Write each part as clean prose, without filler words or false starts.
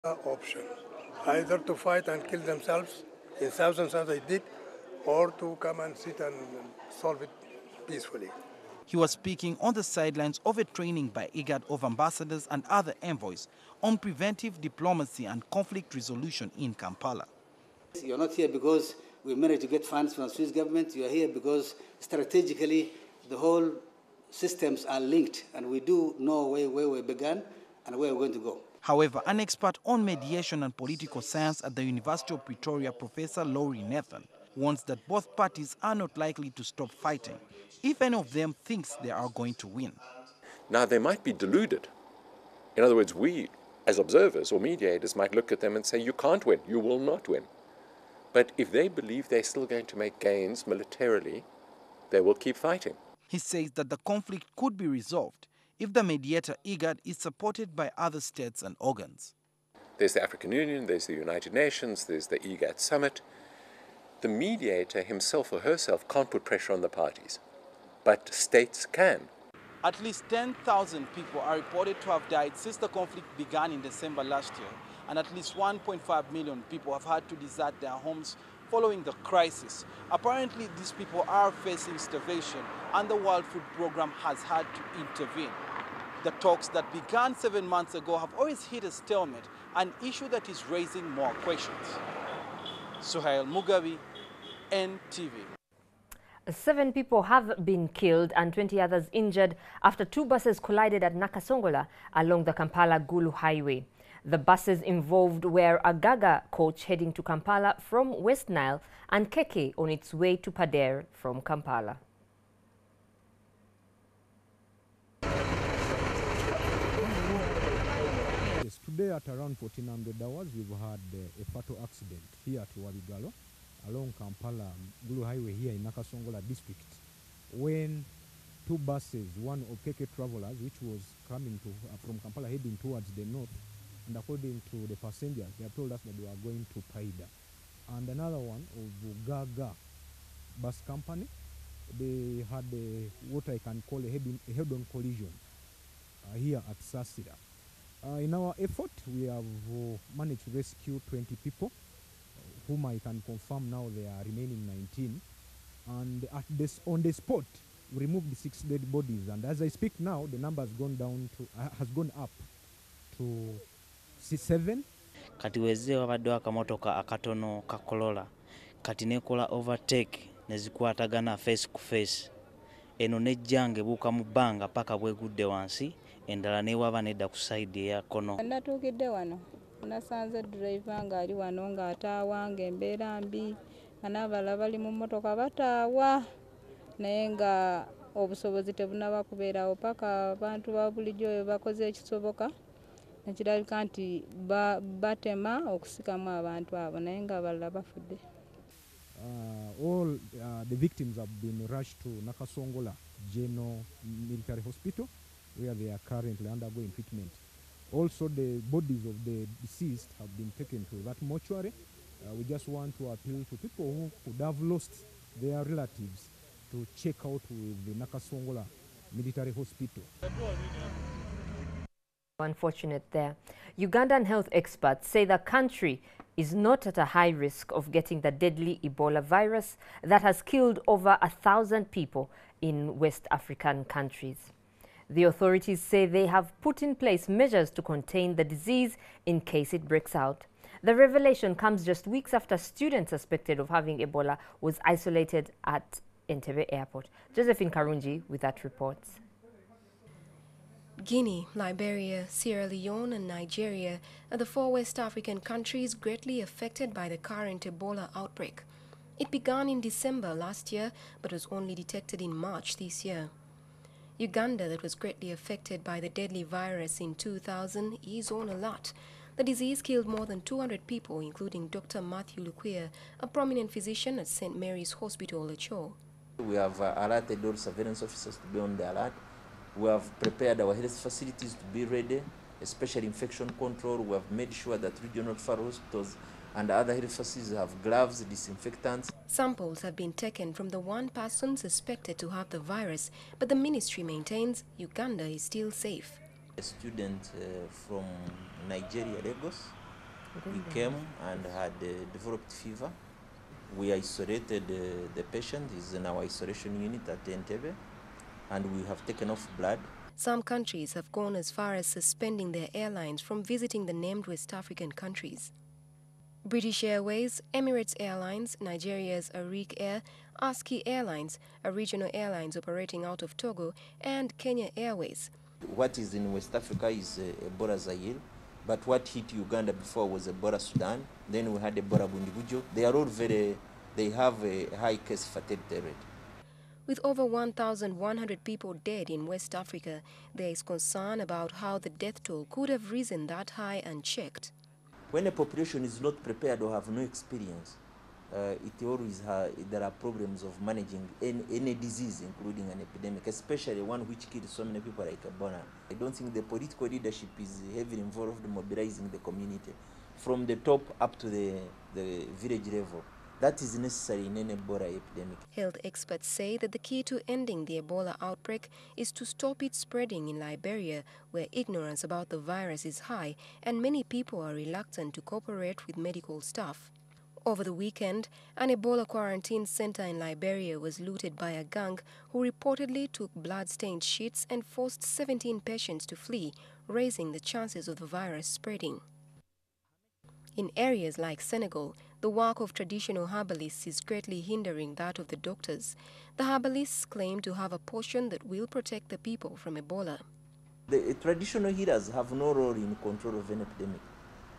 Option, either to fight and kill themselves in thousands as they did, or to come and sit and solve it peacefully. He was speaking on the sidelines of a training by IGAD of ambassadors and other envoys on preventive diplomacy and conflict resolution in Kampala. You're not here because we managed to get funds from the Swiss government. You are here because strategically the whole systems are linked, and we do know where we began and where we're going to go. However, an expert on mediation and political science at the University of Pretoria, Professor Laurie Nathan, warns that both parties are not likely to stop fighting if any of them thinks they are going to win. Now, they might be deluded. In other words, we, as observers or mediators, might look at them and say, you can't win, you will not win. But if they believe they're still going to make gains militarily, they will keep fighting. He says that the conflict could be resolved if the mediator IGAD is supported by other states and organs. There's the African Union, there's the United Nations, there's the IGAD summit. The mediator himself or herself can't put pressure on the parties, but states can. At least 10,000 people are reported to have died since the conflict began in December last year, and at least 1.5 million people have had to desert their homes following the crisis. Apparently, these people are facing starvation, and the World Food Programme has had to intervene. The talks that began 7 months ago have always hit a stalemate, an issue that is raising more questions. Suhail Mugabi, NTV. 7 people have been killed and 20 others injured after 2 buses collided at Nakasongola along the Kampala-Gulu highway. The buses involved were a Gaga coach heading to Kampala from West Nile and Keke on its way to Pader from Kampala. Yes, today at around 1400 hours we've had a fatal accident here at Wabigalo along Kampala-Gulu highway here in Nakasongola district when 2 buses, one of Keke travelers which was coming from Kampala heading towards the north, and according to the passengers, they have told us that they were going to Paida. And another one of Gaga bus company, they had what I can call a head-on collision here at Sasira. In our effort, we have managed to rescue 20 people, whom I can confirm now they are remaining 19. And on the spot, we removed 6 dead bodies. And as I speak now, the number has gone up to 7. Kati weze wabadde akamotoka akatono kakolola kati nekola overtake nezikwatagana face to face eno nejjange buuka mu bbanga paka bwegudde wansi endala newaba nedda ku side ya kono. Natuukidde wano nasanze driver nga ali wano nga ataawa embeera mbi n'abalala bali mu mmotoka bataawa naye nga obusobozi tebunaba kubeerawo paka abantu ba bulijjo bakoze ekisoboka nekirabika nti batema okusikamu abantu abo naye nga abalala bafudde. All the victims have been rushed to Nakasongola General Military Hospital where they are currently undergoing treatment. Also, the bodies of the deceased have been taken to that mortuary. We just want to appeal to people who could have lost their relatives to check out with the Nakasongola Military Hospital. Unfortunate there. Ugandan health experts say the country is not at a high risk of getting the deadly Ebola virus that has killed over 1,000 people in West African countries. The authorities say they have put in place measures to contain the disease in case it breaks out. The revelation comes just weeks after students suspected of having Ebola was isolated at NTV airport. Josephine Karunji with that report. Guinea, Liberia, Sierra Leone and Nigeria are the 4 West African countries greatly affected by the current Ebola outbreak. It began in December last year but was only detected in March this year. Uganda, that was greatly affected by the deadly virus in 2000, is on alert. The disease killed more than 200 people, including Dr. Matthew Lukwia, a prominent physician at St. Mary's Hospital, Lecho. We have alerted all surveillance officers to be on the alert. We have prepared our health facilities to be ready, especially infection control. We have made sure that regional referral hospitals and other health facilities have gloves, disinfectants. Samples have been taken from the 1 person suspected to have the virus, but the ministry maintains Uganda is still safe. A student from Nigeria, Lagos, He came and had developed fever. We isolated the patient. He's in our isolation unit at NTV, and we have taken off blood. Some countries have gone as far as suspending their airlines from visiting the named West African countries. British Airways, Emirates Airlines, Nigeria's Arik Air, ASKI Airlines, a regional airlines operating out of Togo, and Kenya Airways. What is in West Africa is Ebola Zaire, but what hit Uganda before was Ebola Sudan. Then we had Ebola Bundibujo. They are all they have a high case fatality rate. With over 1,100 people dead in West Africa, there is concern about how the death toll could have risen that high unchecked. When a population is not prepared or have no experience, there are problems of managing any disease, including an epidemic, especially one which kills so many people like Ebola. I don't think the political leadership is heavily involved in mobilizing the community from the top up to the village level. That is necessary in any Ebola epidemic. Health experts say that the key to ending the Ebola outbreak is to stop it spreading in Liberia, where ignorance about the virus is high and many people are reluctant to cooperate with medical staff. Over the weekend, an Ebola quarantine center in Liberia was looted by a gang who reportedly took blood-stained sheets and forced 17 patients to flee, raising the chances of the virus spreading. In areas like Senegal, the work of traditional herbalists is greatly hindering that of the doctors. The herbalists claim to have a potion that will protect the people from Ebola. The traditional healers have no role in control of an epidemic.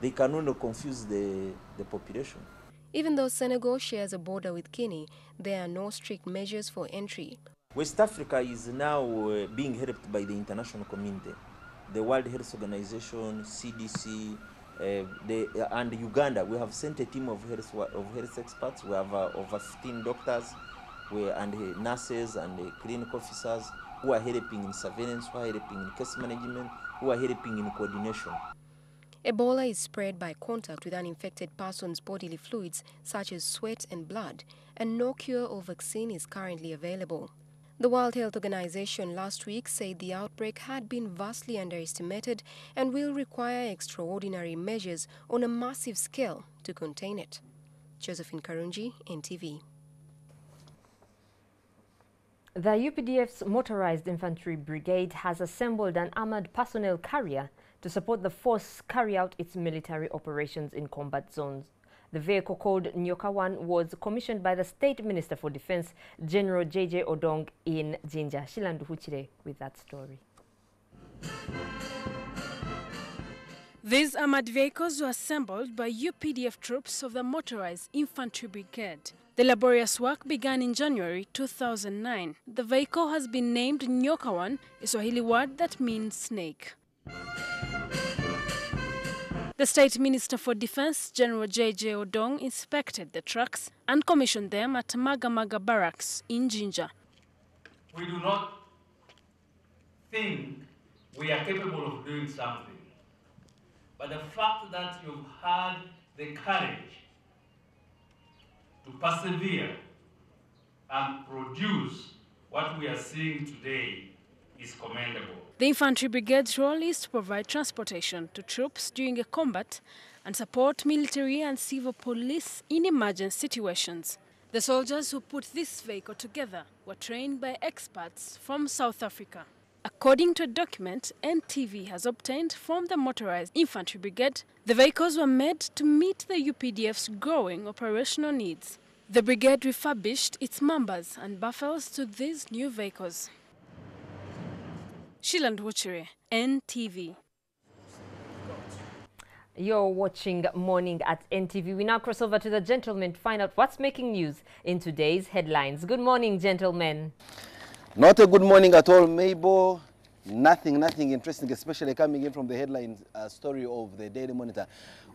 They can only confuse the population. Even though Senegal shares a border with Guinea, there are no strict measures for entry. West Africa is now being helped by the international community. The World Health Organization, CDC, and Uganda. We have sent a team of health experts. We have over 15 doctors and nurses and clinical officers who are helping in surveillance, who are helping in case management, who are helping in coordination. Ebola is spread by contact with an infected person's bodily fluids, such as sweat and blood, and no cure or vaccine is currently available. The World Health Organization last week said the outbreak had been vastly underestimated and will require extraordinary measures on a massive scale to contain it. Josephine Karunji, NTV. The UPDF's Motorized Infantry Brigade has assembled an armored personnel carrier to support the force carry out its military operations in combat zones. The vehicle, called Nyoka 1, was commissioned by the State Minister for Defense, General J.J. Odong, in Jinja. Shilandu Huchire with that story. These armored vehicles were assembled by UPDF troops of the Motorized Infantry Brigade. The laborious work began in January 2009. The vehicle has been named Nyoka 1, a Swahili word that means snake. The State Minister for Defense, General J.J. Odong, inspected the trucks and commissioned them at Maga Maga Barracks in Jinja. We do not think we are capable of doing something, but the fact that you've had the courage to persevere and produce what we are seeing today is commendable. The Infantry Brigade's role is to provide transportation to troops during a combat and support military and civil police in emergency situations. The soldiers who put this vehicle together were trained by experts from South Africa. According to a document NTV has obtained from the Motorized Infantry Brigade, the vehicles were made to meet the UPDF's growing operational needs. The brigade refurbished its members and buffers to these new vehicles. Shiland Wuchire, NTV. You're watching Morning at NTV. We now cross over to the gentlemen to find out what's making news in today's headlines. Good morning, gentlemen. Not a good morning at all, Mabel. Nothing interesting, especially coming in from the headline story of the Daily Monitor.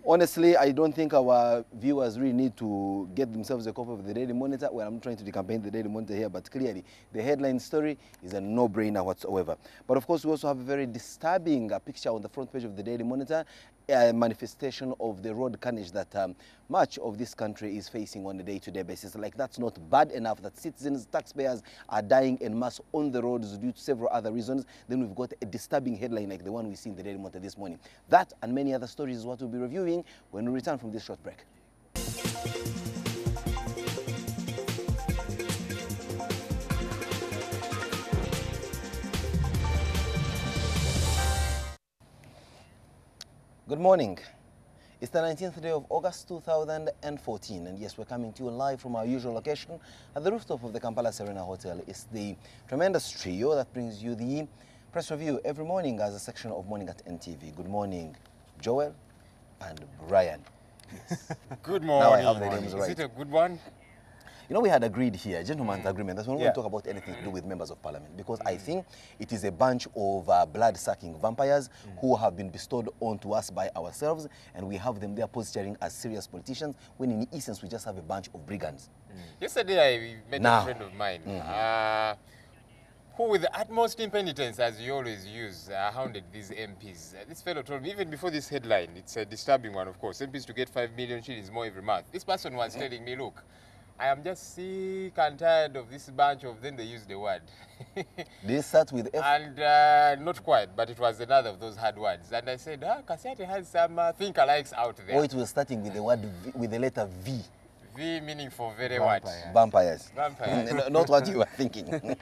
Honestly, I don't think our viewers really need to get themselves a copy of the Daily Monitor. Well, I'm trying to decampaign the Daily Monitor here, but clearly the headline story is a no-brainer whatsoever. But of course, we also have a very disturbing picture on the front page of the Daily Monitor. manifestation of the road carnage that much of this country is facing on a day-to-day basis. Like, that's not bad enough that citizens, taxpayers are dying en masse on the roads due to several other reasons. Then we've got a disturbing headline like the one we see in the Daily Monitor this morning. That and many other stories is what we'll be reviewing when we return from this short break. Good morning. It's the 19th day of August 2014, and yes, we're coming to you live from our usual location at the rooftop of the Kampala Serena Hotel. It's the tremendous trio that brings you the press review every morning as a section of Morning at NTV. Good morning, Joel and Brian. Yes. Good morning. Now I have the names right. Is it a good one? You know, we had agreed here, gentleman's agreement, that we're not going Yeah. to talk about anything to do with members of parliament, because I think it is a bunch of blood-sucking vampires who have been bestowed onto us by ourselves, and we have them there posturing as serious politicians, when in essence we just have a bunch of brigands. Yesterday I met a friend of mine who, with the utmost impenitence, as you always use, hounded these MPs. This fellow told me, even before this headline, it's a disturbing one, of course, MPs to get 5 million shillings more every month. This person was telling me, look, I am just sick and tired of this bunch of, then they used the word. This starts with F? And not quite, but it was another of those hard words. And I said, Kasiate has some think-alikes out there. Or it was starting with the word v, with the letter V. V meaning for very what? Vampires. Vampires. Not what you were thinking.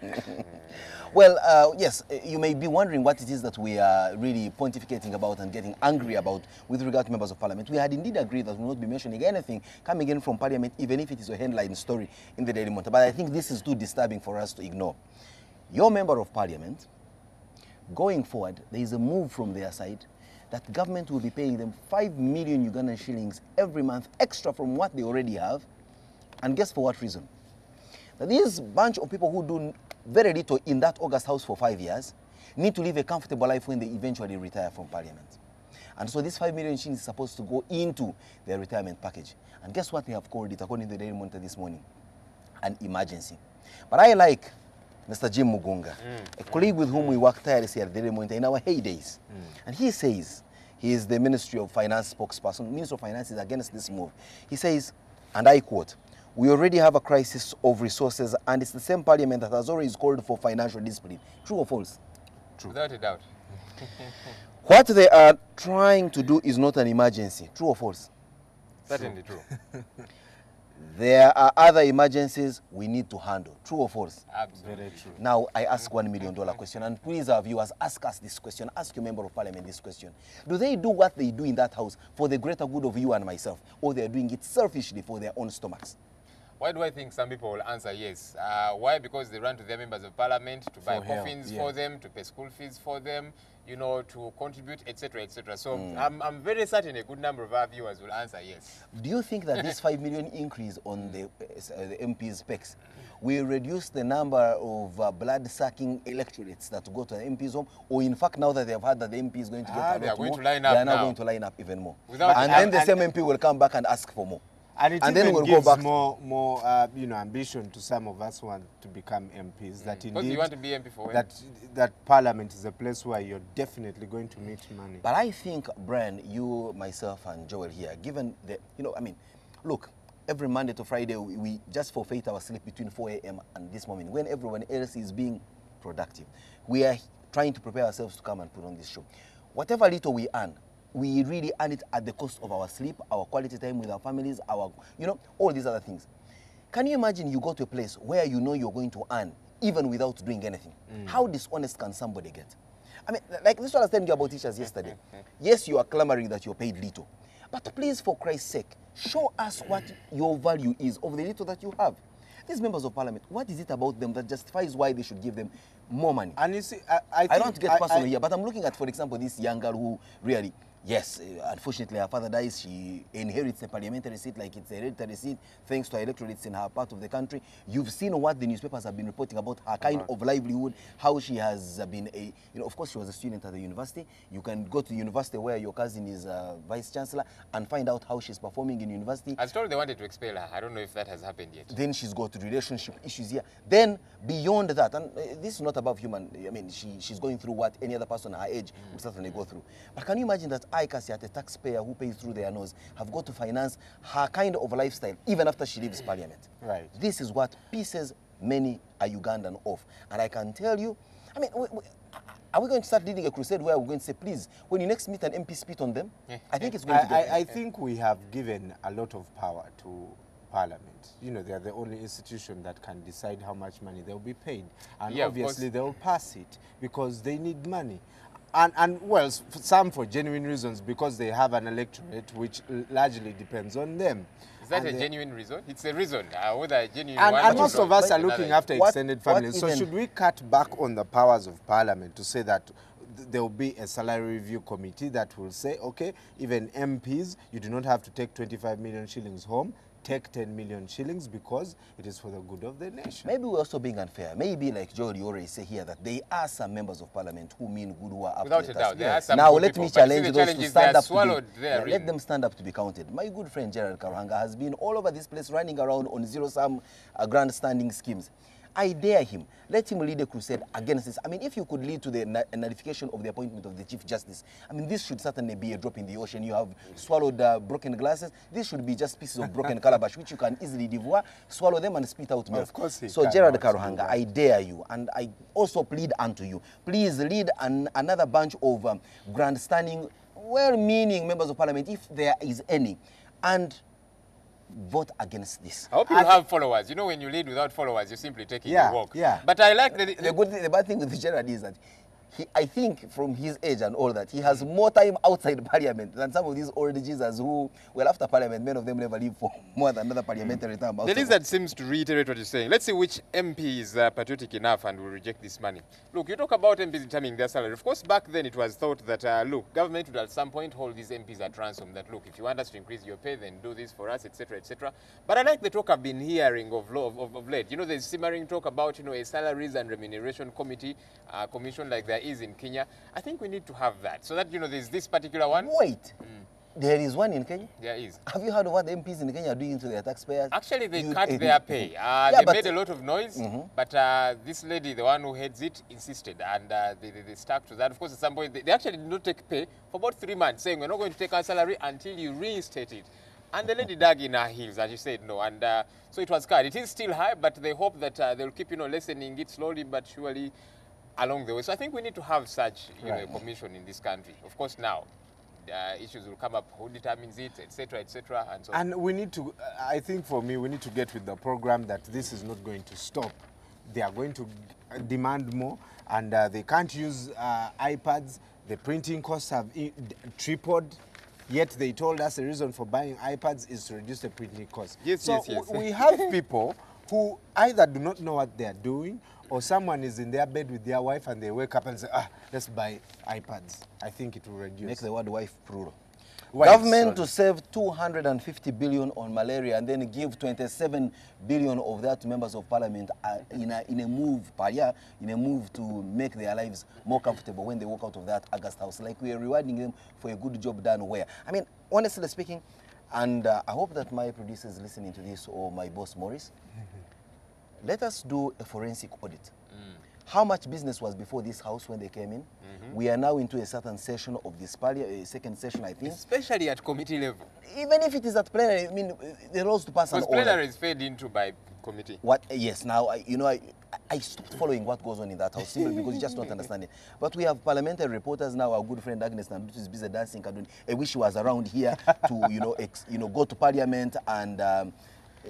Well, yes, you may be wondering what it is that we are really pontificating about and getting angry about with regard to members of parliament. We had indeed agreed that we will not be mentioning anything coming in from parliament, even if it is a headline story in the Daily Monitor. But I think this is too disturbing for us to ignore. Your member of parliament, going forward, there is a move from their side that government will be paying them 5 million Ugandan shillings every month extra from what they already have. And guess for what reason? Now, this bunch of people who do very little in that August House for 5 years need to live a comfortable life when they eventually retire from parliament. And so this 5 million shillings is supposed to go into their retirement package. And guess what they have called it, according to the Daily Monitor this morning? An emergency. But I like Mr. Jim Mugunga, a colleague with whom we worked tirelessly at the Daily Monitor in our heydays. And he says, he is the Ministry of Finance spokesperson. Minister of Finance is against this move. He says, and I quote, "We already have a crisis of resources, and it's the same parliament that has always called for financial discipline." True or false? True. Without a doubt. What they are trying to do is not an emergency. True or false? Certainly true. There are other emergencies we need to handle. True or false? Absolutely true. Now, I ask $1 million question, and please, our viewers, ask us this question. Ask your member of parliament this question. Do they do what they do in that house for the greater good of you and myself, or they are doing it selfishly for their own stomachs? Why do I think some people will answer yes? Why? Because they run to their members of parliament to buy coffins for them, to pay school fees for them, you know, to contribute, etc., etc. So I'm very certain a good number of our viewers will answer yes. Do you think that this 5 million increase on the MP's specs will reduce the number of blood-sucking electorates that go to the MP's home, or in fact, now that they have heard that the MP is going to get they are going more, to line up they are now now going to line up even more. And then the same MP will come back and ask for more. And then we'll go back more you know, ambition to some of us who want to become MPs. That indeed, you want to be MP for when? that Parliament is a place where you're definitely going to meet money. But I think, Brian, you, myself, and Joel here, given the, you know, I mean, look, every Monday to Friday, we just forfeit our sleep between 4 a.m. and this moment, when everyone else is being productive. We are trying to prepare ourselves to come and put on this show. Whatever little we earn, we really earn it at the cost of our sleep, our quality time with our families, our, you know, all these other things. Can you imagine you go to a place where you know you're going to earn even without doing anything? How dishonest can somebody get? I mean, like this one I was telling you about teachers yesterday. Yes, you are clamoring that you're paid little. But please, for Christ's sake, show us what your value is of the little that you have. These members of parliament, what is it about them that justifies why they should give them more money? And you see, I don't want to get personal here, but I'm looking at, for example, this young girl who really, yes, unfortunately her father dies. She inherits a parliamentary seat like it's a hereditary seat thanks to her electorates in her part of the country. You've seen what the newspapers have been reporting about her kind of livelihood, how she has been a, you know, of course she was a student at the university. You can go to the university where your cousin is vice chancellor and find out how she's performing in university. I was told they wanted to expel her. I don't know if that has happened yet. Then she's got relationship issues here. Then beyond that, and this is not above human, I mean, she's going through what any other person her age would certainly go through. But can you imagine that I, Kasiat, a taxpayer who pays through their nose, have got to finance her kind of lifestyle even after she leaves parliament. Right. This is what pisses many a Ugandan off. And I can tell you, I mean, are we going to start leading a crusade where we're going to say, please, when you next meet an MP, spit on them? I think it's going to get... I think we have given a lot of power to Parliament. You know, they are the only institution that can decide how much money they'll be paid. And obviously they'll pass it because they need money. And well, some for genuine reasons, because they have an electorate which largely depends on them. Is that a genuine reason? It's a reason. Whether a genuine and most of us are looking after extended families. So should we cut back on the powers of Parliament to say that there will be a salary review committee that will say, okay, even MPs, you do not have to take 25 million shillings home. Take 10 million shillings because it is for the good of the nation. Maybe we're also being unfair. Maybe, like Joel, you already say here that there are some members of parliament who mean good, who are up without to a doubt. There are some now good let people, me challenge those to stand up to be, let them stand up to be counted. My good friend Gerald Karuhanga has been all over this place running around on zero-sum grandstanding schemes. I dare him. Let him lead a crusade against this. I mean, if you could lead to the nullification of the appointment of the Chief Justice, I mean, this should certainly be a drop in the ocean. You have swallowed broken glasses. This should be just pieces of broken calabash, which you can easily devour, swallow them, and spit out milk. Of course he so, can. Gerald Karuhanga, I dare you, and I also plead unto you. Please lead another bunch of grandstanding, well-meaning members of parliament, if there is any, and vote against this. I hope you have followers. You know, when you lead without followers, you're simply taking a walk. Yeah. But I like the bad thing with Gerard is that I think from his age and all that, he has more time outside parliament than some of these old Jesus who, well, after parliament, many of them never live for more than another parliamentary term. The lizard seems to reiterate what you're saying. Let's see which MP is patriotic enough and will reject this money. Look, you talk about MPs determining their salary. Of course, back then it was thought that, look, government would at some point hold these MPs at ransom, that, look, if you want us to increase your pay, then do this for us, etc., etc. But I like the talk I've been hearing of late. You know, there's simmering talk about, you know, a salaries and remuneration committee, commission like there is in Kenya. I think we need to have that, so that, you know, there's this particular one. Wait, there is one in Kenya? There is. Have you heard of what the MPs in Kenya are doing to their taxpayers? Actually, they cut their pay. They made a lot of noise, but this lady, the one who heads it, insisted, and they stuck to that. Of course, at some point, they actually did not take pay for about 3 months, saying, we're not going to take our salary until you reinstate it. And the lady dug in her heels, and she said no. And so it was cut. It is still high, but they hope that they'll keep, you know, lessening it slowly but surely along the way. So I think we need to have such, you know, a commission in this country. Of course, now issues will come up, who determines it, etc., etc., and so on. And we need to, I think for me, we need to get with the program that this is not going to stop. They are going to demand more, and they can't use iPads. The printing costs have tripled. Yet they told us the reason for buying iPads is to reduce the printing costs. Yes, so yes. We have people who either do not know what they are doing, or someone is in their bed with their wife and they wake up and say, let's buy iPads. I think it will reduce. Make the word wife plural. Government to save 250 billion on malaria and then give 27 billion of that to members of parliament in a move per year, in a move to make their lives more comfortable when they walk out of that August house. Like we are rewarding them for a good job done where. I mean, honestly speaking, and I hope that my producer is listening to this, or my boss Maurice, let us do a forensic audit. How much business was before this house when they came in? We are now into a certain session of this second session, I think. Especially at committee level. Even if it is at plenary, I mean, the laws to pass an order. Because plenary is fed into by committee. What? Yes. Now, I stopped following what goes on in that house simply because you just don't understand it. But we have parliamentary reporters now. Our good friend Agnes Nandutu is busy dancing. I wish she was around here to go to parliament and.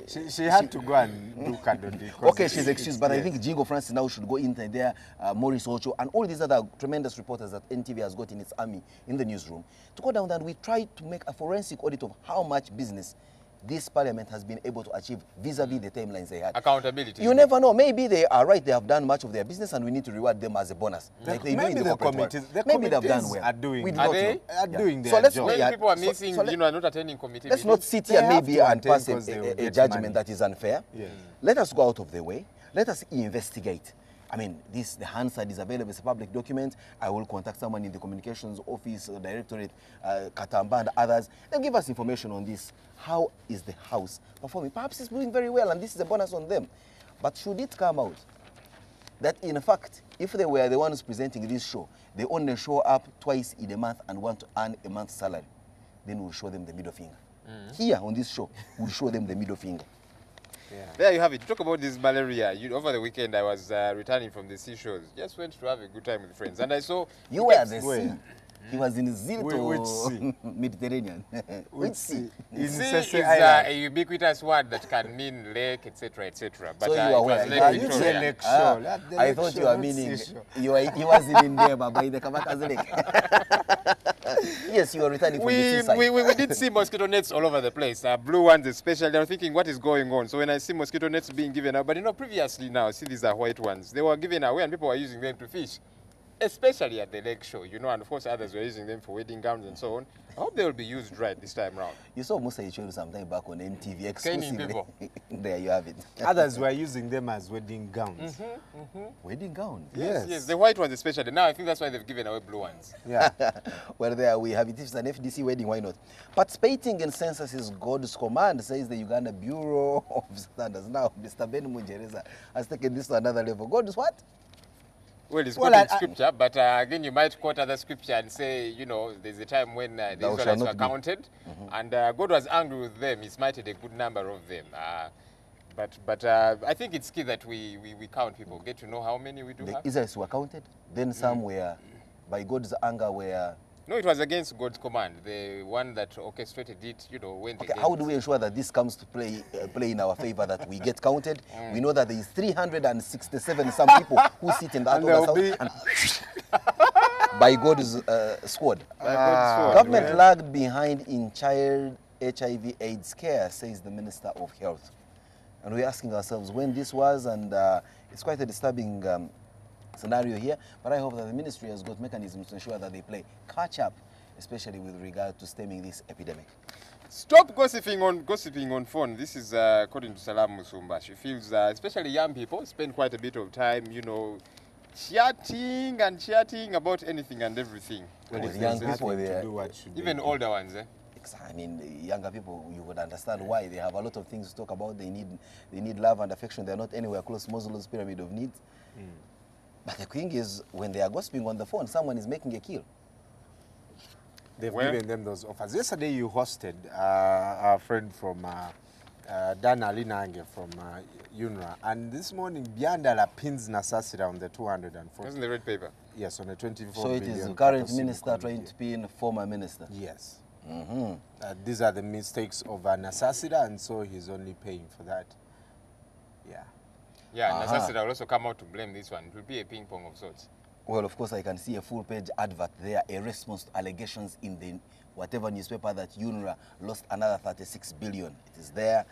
She had to go and do Kadodi. Okay, she's excused, but I think Jingo Francis now should go in there, Maurice Ocho, and all these other tremendous reporters that NTV has got in its army in the newsroom, to go down there and we try to make a forensic audit of how much business this parliament has been able to achieve vis-a-vis the timelines they had. Accountability. You never know. Maybe they are right. They have done much of their business and we need to reward them as a bonus. Like they do in the committees. Maybe they have done well. Are doing their job. Many people are missing, not attending committee meetings. Let's not sit here maybe and pass a judgment that is unfair. Yes. Let us go out of the way. Let us investigate. I mean, the Hansard is available as a public document. I will contact someone in the communications office, directorate, Katamba and others. They'll give us information on this. How is the house performing? Perhaps it's doing very well and this is a bonus on them. But should it come out that in fact, if they were the ones presenting this show, they only show up twice in a month and want to earn a month's salary, then we'll show them the middle finger. Here on this show, we'll show them the middle finger. Yeah. There you have it. Talk about this malaria. Over the weekend, I was returning from the seashores. Just went to have a good time with friends. And I saw... You were at the sea. He was in Which sea? Mediterranean. Which sea? Sea is a ubiquitous word that can mean lake, etc., etc. But so you are aware. Lake Victoria. I thought you were meaning he wasn't in there, but by the Kamaka's lake. Yes, you are returning from the seaside. We did see mosquito nets all over the place. Blue ones especially. I was thinking, what is going on? So when I see mosquito nets being given out, but previously now, see these are white ones. They were given away and people were using them to fish. Especially at the lake show, and of course others were using them for wedding gowns and so on. I hope they will be used right this time round. You saw Musa Ichuru sometime back on NTV exclusively. People. There you have it. Others were using them as wedding gowns. Wedding gowns? Yes, the white ones especially. Now I think that's why they've given away blue ones. Yeah. Well, there we have it. If it's an FDC wedding, why not? Participating in census is God's command, says the Uganda Bureau of Standards. Now, Mr. Ben Munjereza has taken this to another level. God is what? Well, it's quoting scripture, but again, you might quote other scripture and say, there's a time when the Israelites were counted, and God was angry with them. He smited a good number of them. But I think it's key that we count people, get to know how many we do have. The Israelites were counted, then some were, by God's anger, were... No, it was against God's command. The one that orchestrated it, went against. How do we ensure that this comes to play in our favor, that we get counted? We know that there is 367 some people who sit in that other by God's squad. Government lagged behind in child HIV/AIDS care, says the Minister of Health. And we're asking ourselves when this was, and it's quite a disturbing scenario here, but I hope that the ministry has got mechanisms to ensure that they play catch up, especially with regard to stemming this epidemic. Stop gossiping on phone. This is according to Salam Musumba. She feels, especially young people, spend quite a bit of time, chatting about anything and everything. Well, young people, even older ones, I mean, younger people, you would understand why. They have a lot of things to talk about. They need love and affection. They're not anywhere close Maslow's pyramid of needs. But the thing is, when they are gossiping on the phone, someone is making a kill. They've given them those offers. Yesterday you hosted our friend from Dan Alinange from UNRWA, and this morning Biandala pins Nasasira on the 204. Wasn't the red paper? Yes, on the 24 So it is the current minister trying to pin former minister? Yes. These are the mistakes of Nasasira, and so he's only paying for that. Yeah. Yeah, Nasasira will also come out to blame this one. It will be a ping pong of sorts. Well, of course, I can see a full-page advert there, a response to allegations in the whatever newspaper that UNRWA lost another 36 billion. It is there.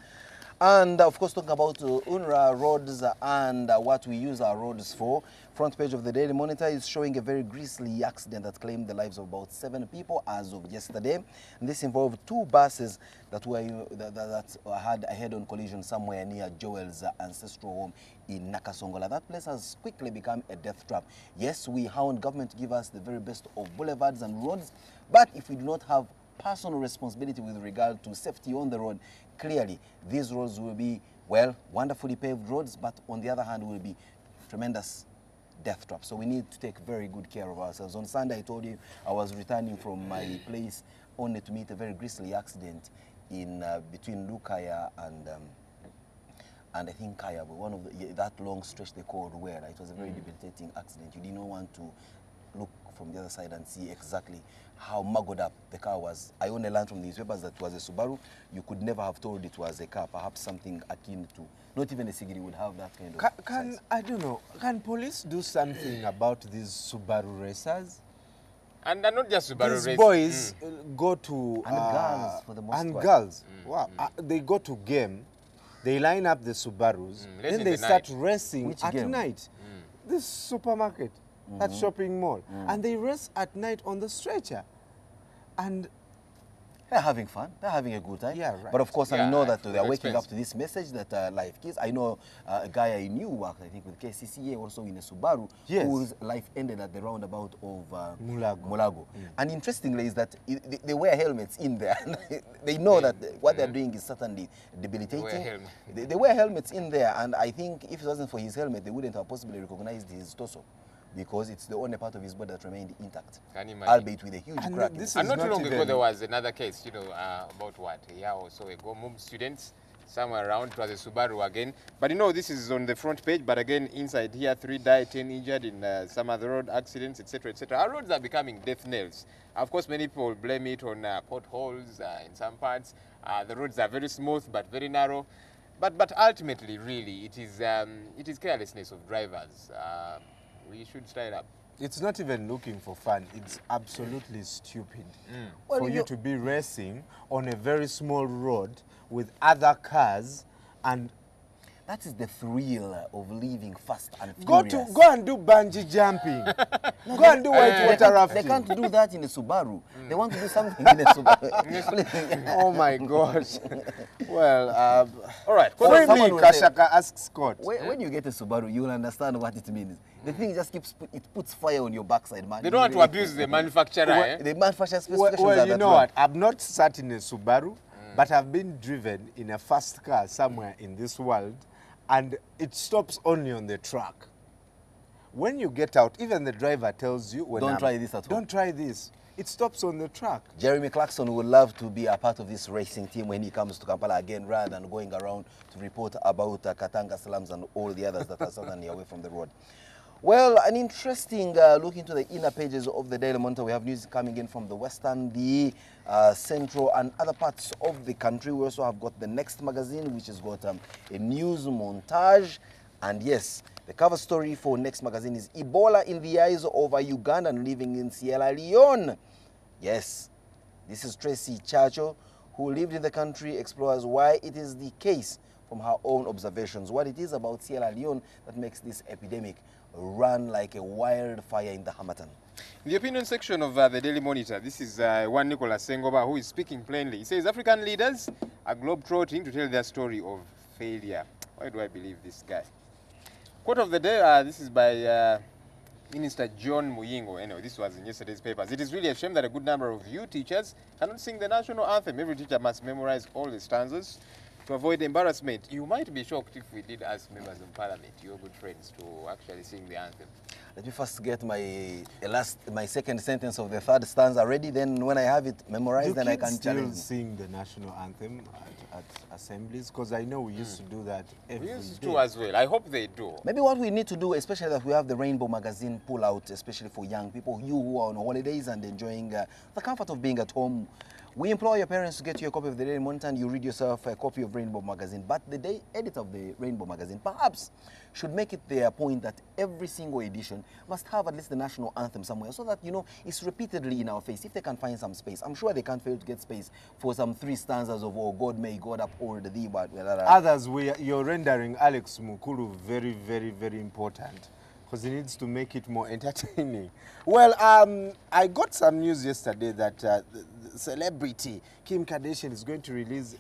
And, of course, talking about UNRWA roads and what we use our roads for, front page of the Daily Monitor is showing a very grisly accident that claimed the lives of about 7 people as of yesterday. And this involved 2 buses that had a head-on collision somewhere near Joel's ancestral home in Nakasongola. That place has quickly become a death trap. Yes, we hound government to give us the very best of boulevards and roads, but if we do not have personal responsibility with regard to safety on the road, clearly these roads will be, well, wonderfully paved roads, but on the other hand will be tremendous death traps. So we need to take very good care of ourselves. On Sunday, I told you I was returning from my place only to meet a very grisly accident in between Lukaya and I think Kaya, but one of that long stretch they called Wera. It was a very debilitating accident. You did not want to look from the other side and see exactly how mugged up the car was. I only learned from the newspapers that it was a Subaru. You could never have told it was a car, perhaps something akin to, not even a Sigiri would have that kind of size. I don't know, can police do something about these Subaru racers? And not just Subaru These boys go to... And girls, for the most part. And girls. Wow. They go to game, they line up the Subarus, then they start racing at night. This supermarket, that shopping mall. And they race at night on the stretcher. And They're having fun. They're having a good time. Yeah, right. But of course, Yeah, I know that they're waking up expensive. to this message that life gives. I know a guy I knew worked, I think, with KCCA, also in a Subaru, Yes. whose life ended at the roundabout of Mulago. And interestingly is that they wear helmets in there. They know that what they're doing is certainly debilitating. They wear helmets in there, and I think if it wasn't for his helmet, they wouldn't have possibly recognized his torso, because it's the only part of his body that remained intact, Can you imagine? albeit with a huge crack. And not too long ago, there was another case, about what, a year or so ago, MUM students, somewhere around, it was a Subaru again. But this is on the front page, but again, inside here, 3 died, 10 injured in some other road accidents, etc., etc. Our roads are becoming death knells. Of course, many people blame it on potholes in some parts. The roads are very smooth, but very narrow. But ultimately, really, it is carelessness of drivers. We should style up. It's not even looking for fun. It's absolutely stupid Well, for you to be racing on a very small road with other cars, and that is the thrill of living fast and go furious. go and do bungee jumping. Go and do whitewater rafting. They can't do that in a Subaru. They want to do something in a Subaru. Oh my gosh. Well, all right. Free me, Kashaka, ask Scott. When you get a Subaru, you will understand what it means. The thing just puts fire on your backside, man. They don't want to abuse the manufacturer. The manufacturer specifications well, are you that know one. what? I've not sat in a Subaru, but I've been driven in a fast car somewhere in this world, and it stops only on the track. When you get out, even the driver tells you, Don't try this at home. Don't try this. It stops on the track. Jeremy Clarkson would love to be a part of this racing team when he comes to Kampala again, rather than going around to report about Katanga slums and all the others that are certainly away from the road. Well, an interesting look into the inner pages of the Daily Monitor. We have news coming in from the western, the central, and other parts of the country. We also have got the Next magazine, which has got a news montage. And yes, the cover story for Next magazine is Ebola in the eyes of a Ugandan living in Sierra Leone. Yes, this is Tracy Chacho, who lived in the country, explores why it is the case from her own observations, what it is about Sierra Leone that makes this epidemic run like a wildfire in the Hamatan. In the opinion section of the Daily Monitor, this is one Nicholas Sengoba who is speaking plainly. He says African leaders are globetrotting to tell their story of failure. Why do I believe this guy? Quote of the day, this is by Minister John Muyingo. Anyway, this was in yesterday's papers. It is really a shame that a good number of you teachers cannot sing the national anthem. Every teacher must memorize all the stanzas to avoid embarrassment. You might be shocked if we did ask members of parliament, your good friends, to actually sing the anthem. Let me first get my second sentence of the third stanza ready. Then when I have it memorized, then I can challenge. Still sing the national anthem at assemblies? Because I know we used to do that every day. We used to as well. I hope they do. Maybe what we need to do, especially that we have the Rainbow magazine pull out, especially for young people, you who are on holidays and enjoying the comfort of being at home. We implore your parents to get you a copy of the Daily Monitor, and you read yourself a copy of Rainbow magazine. But the editor of the Rainbow magazine perhaps should make it their point that every single edition must have at least the national anthem somewhere, so that, you know, it's repeatedly in our face. If they can find some space, I'm sure they can't fail to get space for some 3 stanzas of, oh, God may God uphold thee. But others, you're rendering Alex Mukulu very, very, very important, because he needs to make it more entertaining. Well, I got some news yesterday that the celebrity Kim Kardashian is going to release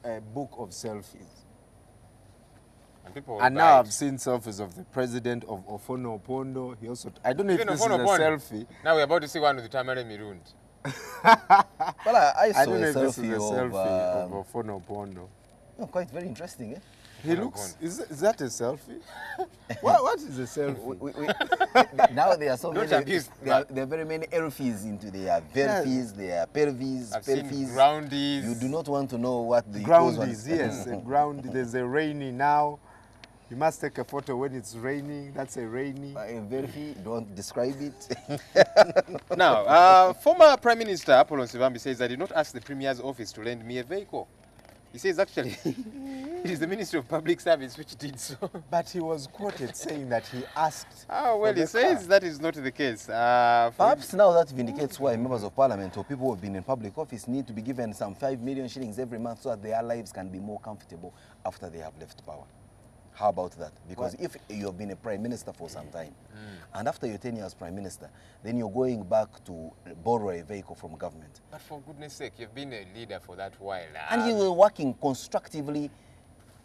a book of selfies. And now I've seen selfies of the president, of Ofono Opondo. He also, I don't know if this is a selfie. Now we're about to see one with the Tamara Mirund. Well, I saw don't know a if this is selfie a selfie of of Ofono Opondo. Oh, quite very interesting, eh? He looks, is that a selfie? what is a selfie? Now there are so Don't many, abuse there are very many elfies into there. Verfies, there are pelvies, I've seen pelfies. groundies. You do not want to know what the Groundies, yes. A ground, there's a rainy now. You must take a photo when it's raining. That's a rainy. A verfi, don't describe it. Now, former Prime Minister Apollo Sivambi says, I did not ask the Premier's office to lend me a vehicle. He says, actually, it is the Ministry of Public Service which did so. But he was quoted saying that he asked. Oh, well, he says that is not the case. Perhaps now that vindicates why members of parliament or people who have been in public office need to be given some 5 million shillings every month so that their lives can be more comfortable after they have left power. How about that? Because if you have been a prime minister for some time, and after your 10 years prime minister, then you're going back to borrow a vehicle from government. But for goodness sake, you've been a leader for that while. And you were working constructively,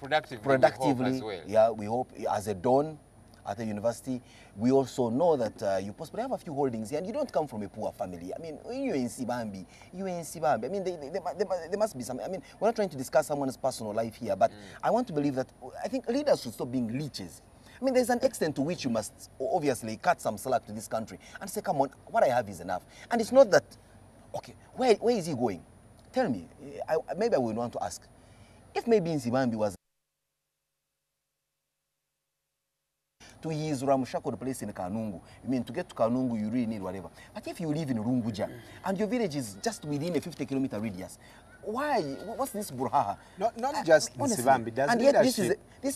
productively as well. Yeah, we hope, as a don at the university. We also know that you possibly have a few holdings here, and you don't come from a poor family. I mean, when you're in Sibambi, I mean, there must be some. I mean, we're not trying to discuss someone's personal life here, but I want to believe that I think leaders should stop being leeches. I mean, there's an extent to which you must obviously cut some slack to this country and say, come on, what I have is enough. And it's not that, okay, where is he going? Tell me, maybe I would want to ask, if maybe in Sibambi was to his Ramshako place in Kanungu. I mean, to get to Kanungu, you really need whatever. But if you live in Runguja, and your village is just within a 50-kilometer radius, why? What's this brouhaha? Not just in Sibambi. And yet this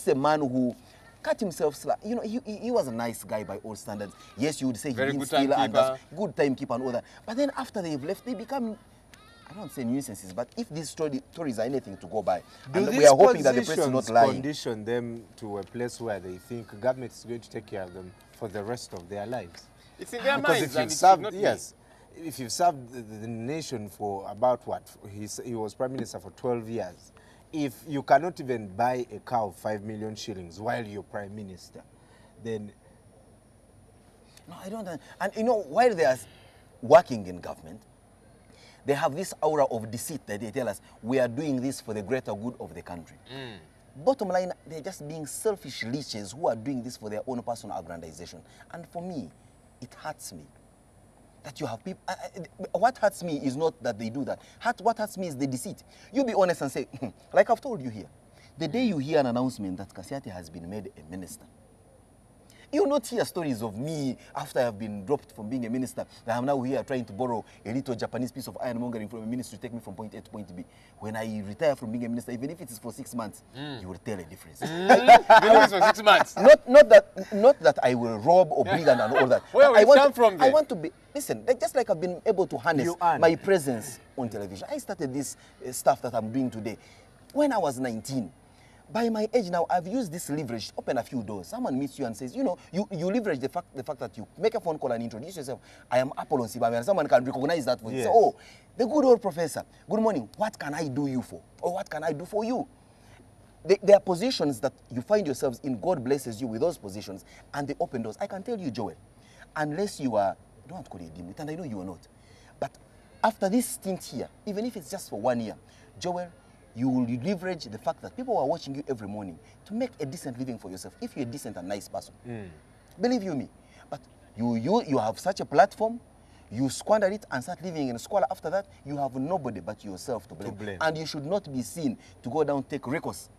is a man who cut himself slack. You know, he was a nice guy by all standards. Yes, you would say he didn't steal and that's good timekeeper and all that. But then after they've left, they become, I don't say nuisances, but if these stories are anything to go by, and we are hoping that the press is not lying. Condition them to a place where they think government is going to take care of them for the rest of their lives? It's in their minds, and it's not yes. If you've served the nation for about what? He was prime minister for 12 years. If you cannot even buy a car of 5 million shillings while you're prime minister, then... No, I don't. And you know, while they are working in government, they have this aura of deceit that they tell us, we are doing this for the greater good of the country. Bottom line, they're just being selfish leeches who are doing this for their own personal aggrandization. And for me, it hurts me that you have people. What hurts me is not that they do that. What hurts me is the deceit. You be honest and say, like I've told you here, the day you hear an announcement that Kasiate has been made a minister, you will not hear stories of me after I have been dropped from being a minister, that I'm now here trying to borrow a little Japanese piece of ironmongering from a ministry to take me from point A to point B. When I retire from being a minister, even if it is for 6 months, you will tell a difference. Even if it's for 6 months? Not that I will rob or brigand and all that. Where will it come from then? I want to be, listen, just like I've been able to harness my presence on television. I started this stuff that I'm doing today when I was 19. By my age now, I've used this leverage to open a few doors. Someone meets you and says, you know, you leverage the fact that you make a phone call and introduce yourself. I am Apollon Sibambi, and someone can recognize that for you. So, oh, the good old professor, good morning, what can I do you for? Or what can I do for you? There are positions that you find yourselves in. God blesses you with those positions, and they open doors. I can tell you, Joel, unless you are, I don't want to call you a dimwit, and I know you are not, but after this stint here, even if it's just for 1 year, Joel, you will leverage the fact that people are watching you every morning to make a decent living for yourself, if you're a decent and nice person. Believe you me. But you have such a platform, you squander it and start living in a squalor. After that, you have nobody but yourself to blame. And you should not be seen to go down, take recourse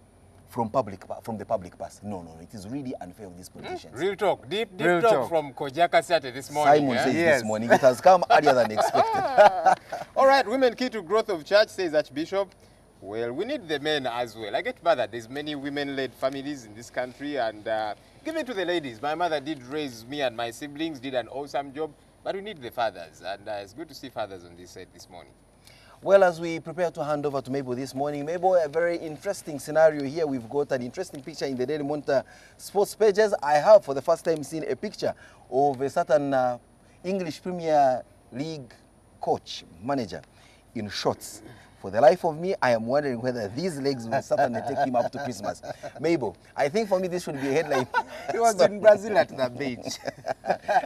from the public past. No, it is really unfair of these politicians. Real talk, deep talk from Kojaka Sate this morning. Simon says this morning, it has come earlier than expected. All right, women key to growth of church, says Archbishop. Well, we need the men as well. I get bothered. There's many women-led families in this country, and give it to the ladies. My mother did raise me and my siblings, did an awesome job, but we need the fathers, and it's good to see fathers on this set this morning. Well, as we prepare to hand over to Mabel this morning, Mabel, a very interesting scenario here. We've got an interesting picture in the Daily Monitor sports pages. I have, for the first time, seen a picture of a certain English Premier League coach, manager, in shorts. For the life of me, I am wondering whether these legs will certainly take him up to Christmas. Mabel, I think for me this should be a headline. He was in Brazil at the beach.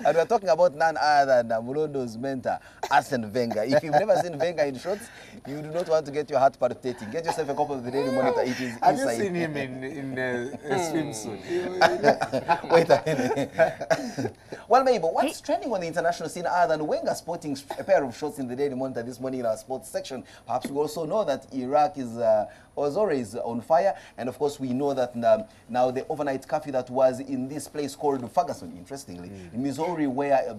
And we're talking about none other than Mulondo's mentor, Arsene Wenger. If you've never seen Wenger in shorts, you do not want to get your heart palpitating. Get yourself a copy of the Daily Monitor. It is Have inside. you seen him in a swimsuit? Wait a minute. Well, Mabel, what's trending on the international scene other than Wenger sporting a pair of shorts in the Daily Monitor this morning in our sports section? Perhaps we also know that Iraq is, Ozore is on fire. And of course, we know that now the overnight curfew that was in this place called Ferguson, interestingly, in Missouri, where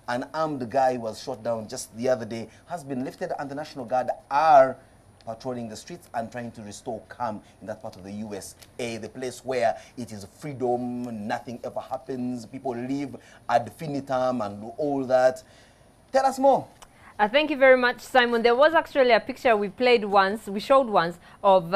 an armed guy was shot down just the other day, has been lifted, and the National Guard are patrolling the streets and trying to restore calm in that part of the USA, the place where it is freedom, nothing ever happens, people live ad infinitum and all that. Tell us more. Thank you very much, Simon. There was actually a picture we showed once of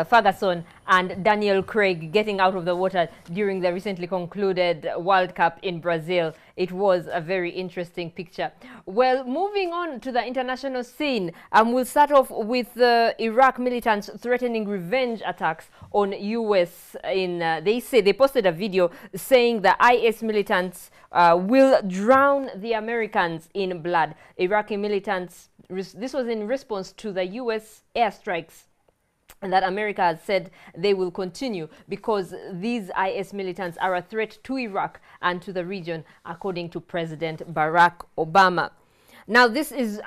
Ferguson and Daniel Craig getting out of the water during the recently concluded World Cup in Brazil. It was a very interesting picture. Well, moving on to the international scene, we'll start off with Iraq militants threatening revenge attacks on U.S. They posted a video saying the IS militants will drown the Americans in blood. Iraqi militants, this was in response to the U.S. airstrikes and that America has said they will continue because these IS militants are a threat to Iraq and to the region, according to President Barack Obama. Now, this is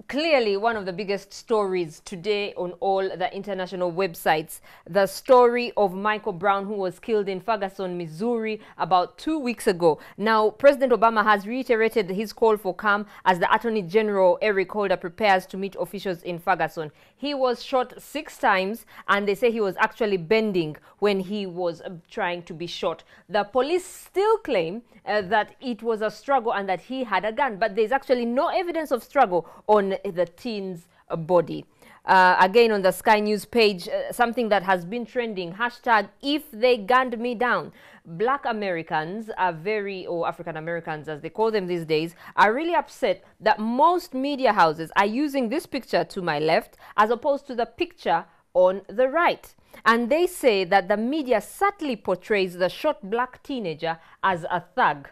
clearly one of the biggest stories today on all the international websites. The story of Michael Brown, who was killed in Ferguson, Missouri, about 2 weeks ago. Now, President Obama has reiterated his call for calm as the Attorney General, Eric Holder, prepares to meet officials in Ferguson. He was shot 6 times, and they say he was actually bending when he was trying to be shot. The police still claim that it was a struggle and that he had a gun, but there's actually no evidence of struggle on the teen's body. Again, on the Sky News page, something that has been trending, hashtag if they gunned me down. Black Americans are or African Americans as they call them these days, are really upset that most media houses are using this picture to my left as opposed to the picture on the right. And they say that the media subtly portrays the short black teenager as a thug.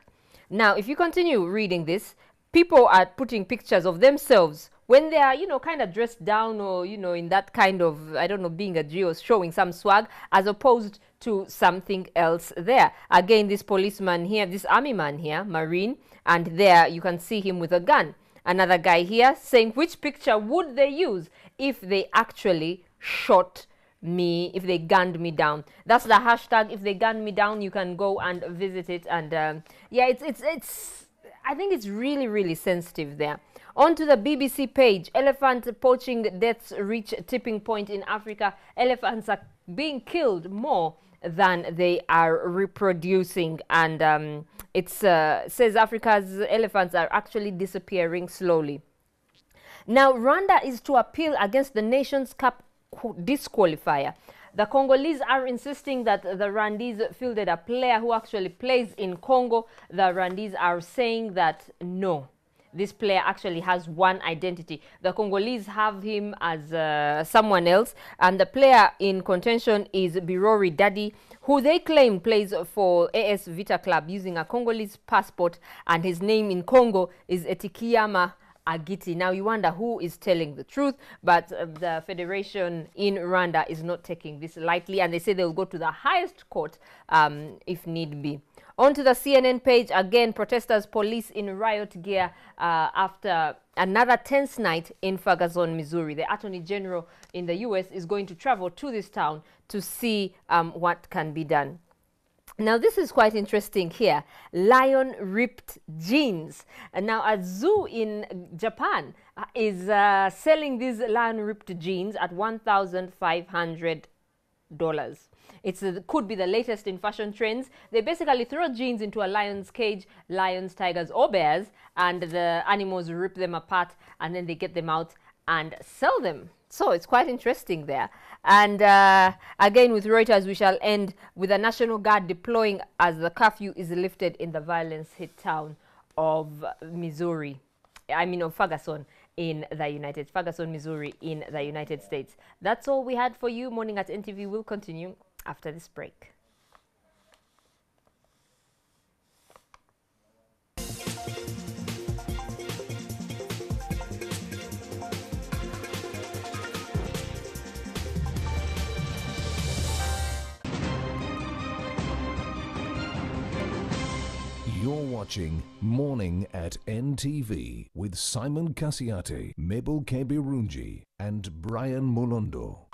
Now, if you continue reading this, people are putting pictures of themselves when they are, kind of dressed down or, in that kind of, I don't know, being a G or showing some swag, as opposed to something else there. Again, this policeman here, this army man here, Marine, and there you can see him with a gun. Another guy here saying which picture would they use if they actually shot me, if they gunned me down. That's the hashtag if they gunned me down. You can go and visit it, and yeah, it's I think it's really, really sensitive there. On to the BBC page, elephant poaching deaths reach tipping point in Africa. Elephants are being killed more than they are reproducing, and it says Africa's elephants are actually disappearing slowly. Now, Rwanda is to appeal against the Nations Cup disqualifier. The Congolese are insisting that the Rwandese fielded a player who actually plays in Congo. The Rwandese are saying that no, this player actually has one identity. The Congolese have him as someone else, and the player in contention is Birori Dadi, who they claim plays for AS Vita Club using a Congolese passport, and his name in Congo is Etikiyama Agiti. Now you wonder who is telling the truth, but the federation in Rwanda is not taking this lightly, and they say they'll go to the highest court if need be. On to the CNN page, again, protesters police in riot gear after another tense night in Ferguson, Missouri. The Attorney General in the U.S. is going to travel to this town to see what can be done. Now, this is quite interesting here. Lion ripped jeans. And now, a zoo in Japan is selling these lion ripped jeans at $1,500. It could be the latest in fashion trends. They basically throw jeans into a lion's cage, lions, tigers, or bears, and the animals rip them apart, and then they get them out and sell them. So it's quite interesting there. And again, with Reuters, we shall end with the National Guard deploying as the curfew is lifted in the violence-hit town of Missouri. I mean, of Ferguson in the Ferguson, Missouri in the United States. That's all we had for you. Morning at NTV will continue after this break. You're watching Morning at NTV with Simon Kasiate, Mabel Kebirunji, and Brian Molondo.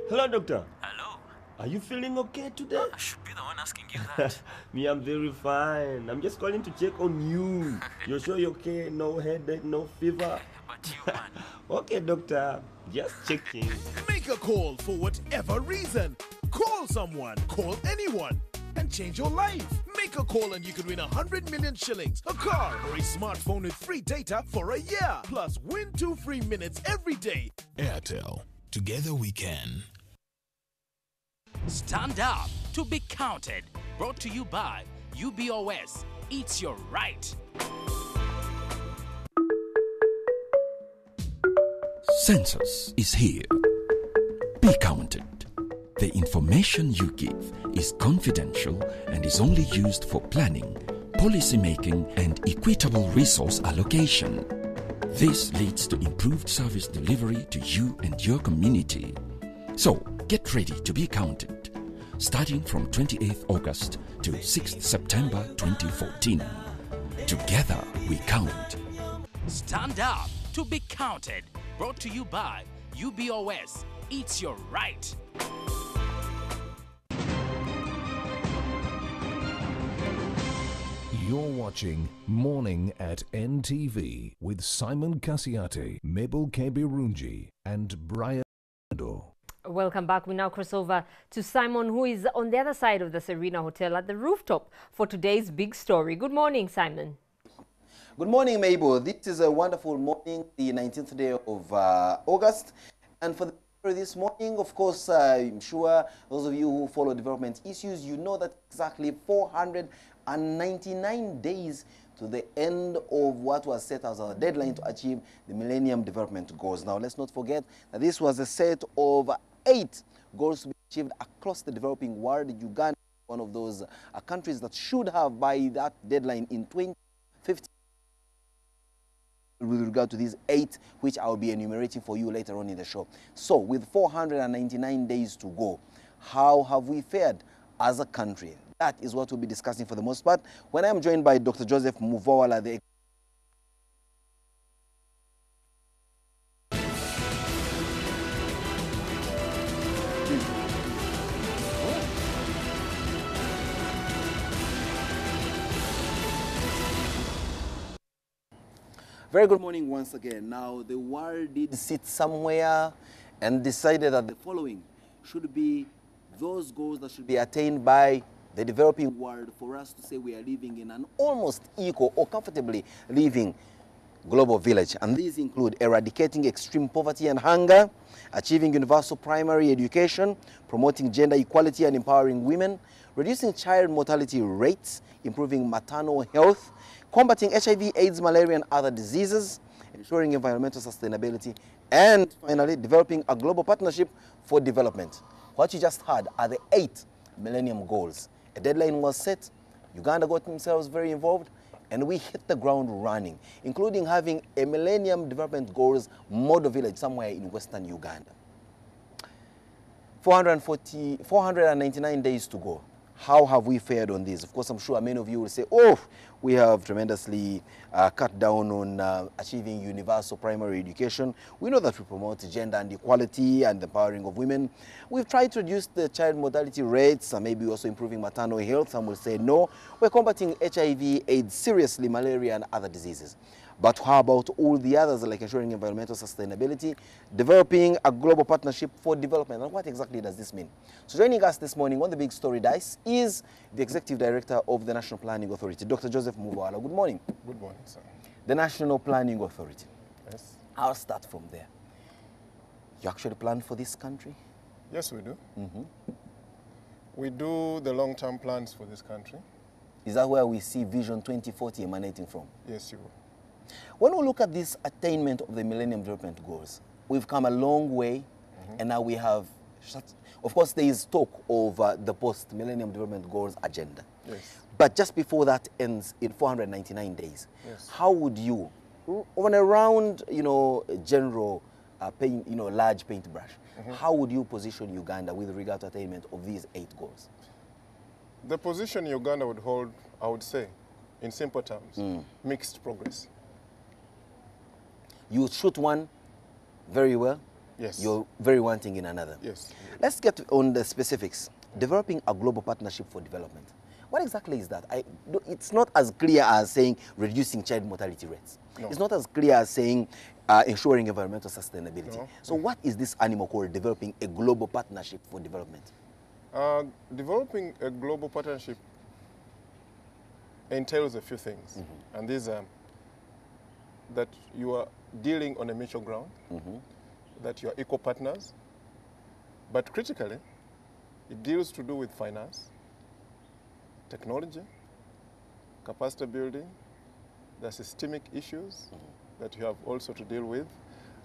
Hello, doctor. Hello. Are you feeling okay today? I should be the one asking you that. Me, I'm very fine. I'm just calling to check on you. You're sure you're okay? No headache, no fever? But you, man. Okay, doctor. Just checking. Make a call for whatever reason. Call someone. Call anyone. And change your life. Make a call and you could win 100 million shillings, a car, or a smartphone with free data for a year. Plus, win 2 free minutes every day. Airtel. Together we can. Stand up to be counted. Brought to you by UBOS. It's your right. Census is here. Be counted. The information you give is confidential and is only used for planning, policy making, and equitable resource allocation. This leads to improved service delivery to you and your community. So, get ready to be counted. Starting from 28th August to 6th September 2014. Together we count. Stand up to be counted. Brought to you by UBOS. It's your right. You're watching Morning at NTV with Simon Kasiate, Mabel Kebirunji, and Brian Do. Welcome back. We now cross over to Simon, who is on the other side of the Serena Hotel at the rooftop for today's big story. Good morning, Simon. Good morning, Mabel. This is a wonderful morning, the 19th day of August. And for the this morning, of course, I'm sure those of you who follow development issues, you know that exactly 499 days to the end of what was set as a deadline to achieve the Millennium Development Goals. Now, let's not forget that this was a set of 8 goals to be achieved across the developing world. Uganda, one of those countries that should have by that deadline in 2050. With regard to these 8, which I'll be enumerating for you later on in the show. So, with 499 days to go, how have we fared as a country? That is what we'll be discussing for the most part. When I'm joined by Dr. Joseph Muvawala, the Very good morning once again. Now, the world did sit somewhere and decided that the following should be those goals that should be attained by the developing world for us to say we are living in an almost equal or comfortably living global village. And these include eradicating extreme poverty and hunger, achieving universal primary education, promoting gender equality and empowering women, reducing child mortality rates, improving maternal health, combating HIV, AIDS, malaria, and other diseases, ensuring environmental sustainability, and finally, developing a global partnership for development. What you just heard are the 8 Millennium Goals. A deadline was set, Uganda got themselves very involved, and we hit the ground running, including having a Millennium Development Goals model village somewhere in western Uganda. 499 days to go. How have we fared on this? Of course, I'm sure many of you will say, oh, we have tremendously cut down on achieving universal primary education. We know that we promote gender and equality and the empowering of women. We've tried to reduce the child mortality rates and maybe also improving maternal health. Some will say no. We're combating HIV, AIDS, seriously, malaria, and other diseases. But how about all the others, like ensuring environmental sustainability, developing a global partnership for development? And what exactly does this mean? So joining us this morning on the Big Story Dice is the Executive Director of the National Planning Authority, Dr. Joseph Muvawala. Good morning. Good morning, sir. The National Planning Authority. Yes. I'll start from there. You actually plan for this country? Yes, we do. We do the long-term plans for this country. Is that where we see Vision 2040 emanating from? Yes, you will. When we look at this attainment of the Millennium Development Goals, we've come a long way, and now we have, of course, there is talk of the post-Millennium Development Goals agenda. Yes. But just before that ends in 499 days, Yes. how would you, on a round, general, large paintbrush, how would you position Uganda with regard to attainment of these 8 goals? The position Uganda would hold, I would say, in simple terms, mixed progress. You shoot one very well. Yes. You're very wanting in another. Yes. Let's get on the specifics. Developing a global partnership for development. What exactly is that? It's not as clear as saying reducing child mortality rates. No. It's not as clear as saying ensuring environmental sustainability. No. So what is this animal called developing a global partnership for development? Developing a global partnership entails a few things. And these are that you are dealing on a mutual ground. that you are equal partners, but critically, it deals to do with finance, technology, capacity building, the systemic issues that you have also to deal with.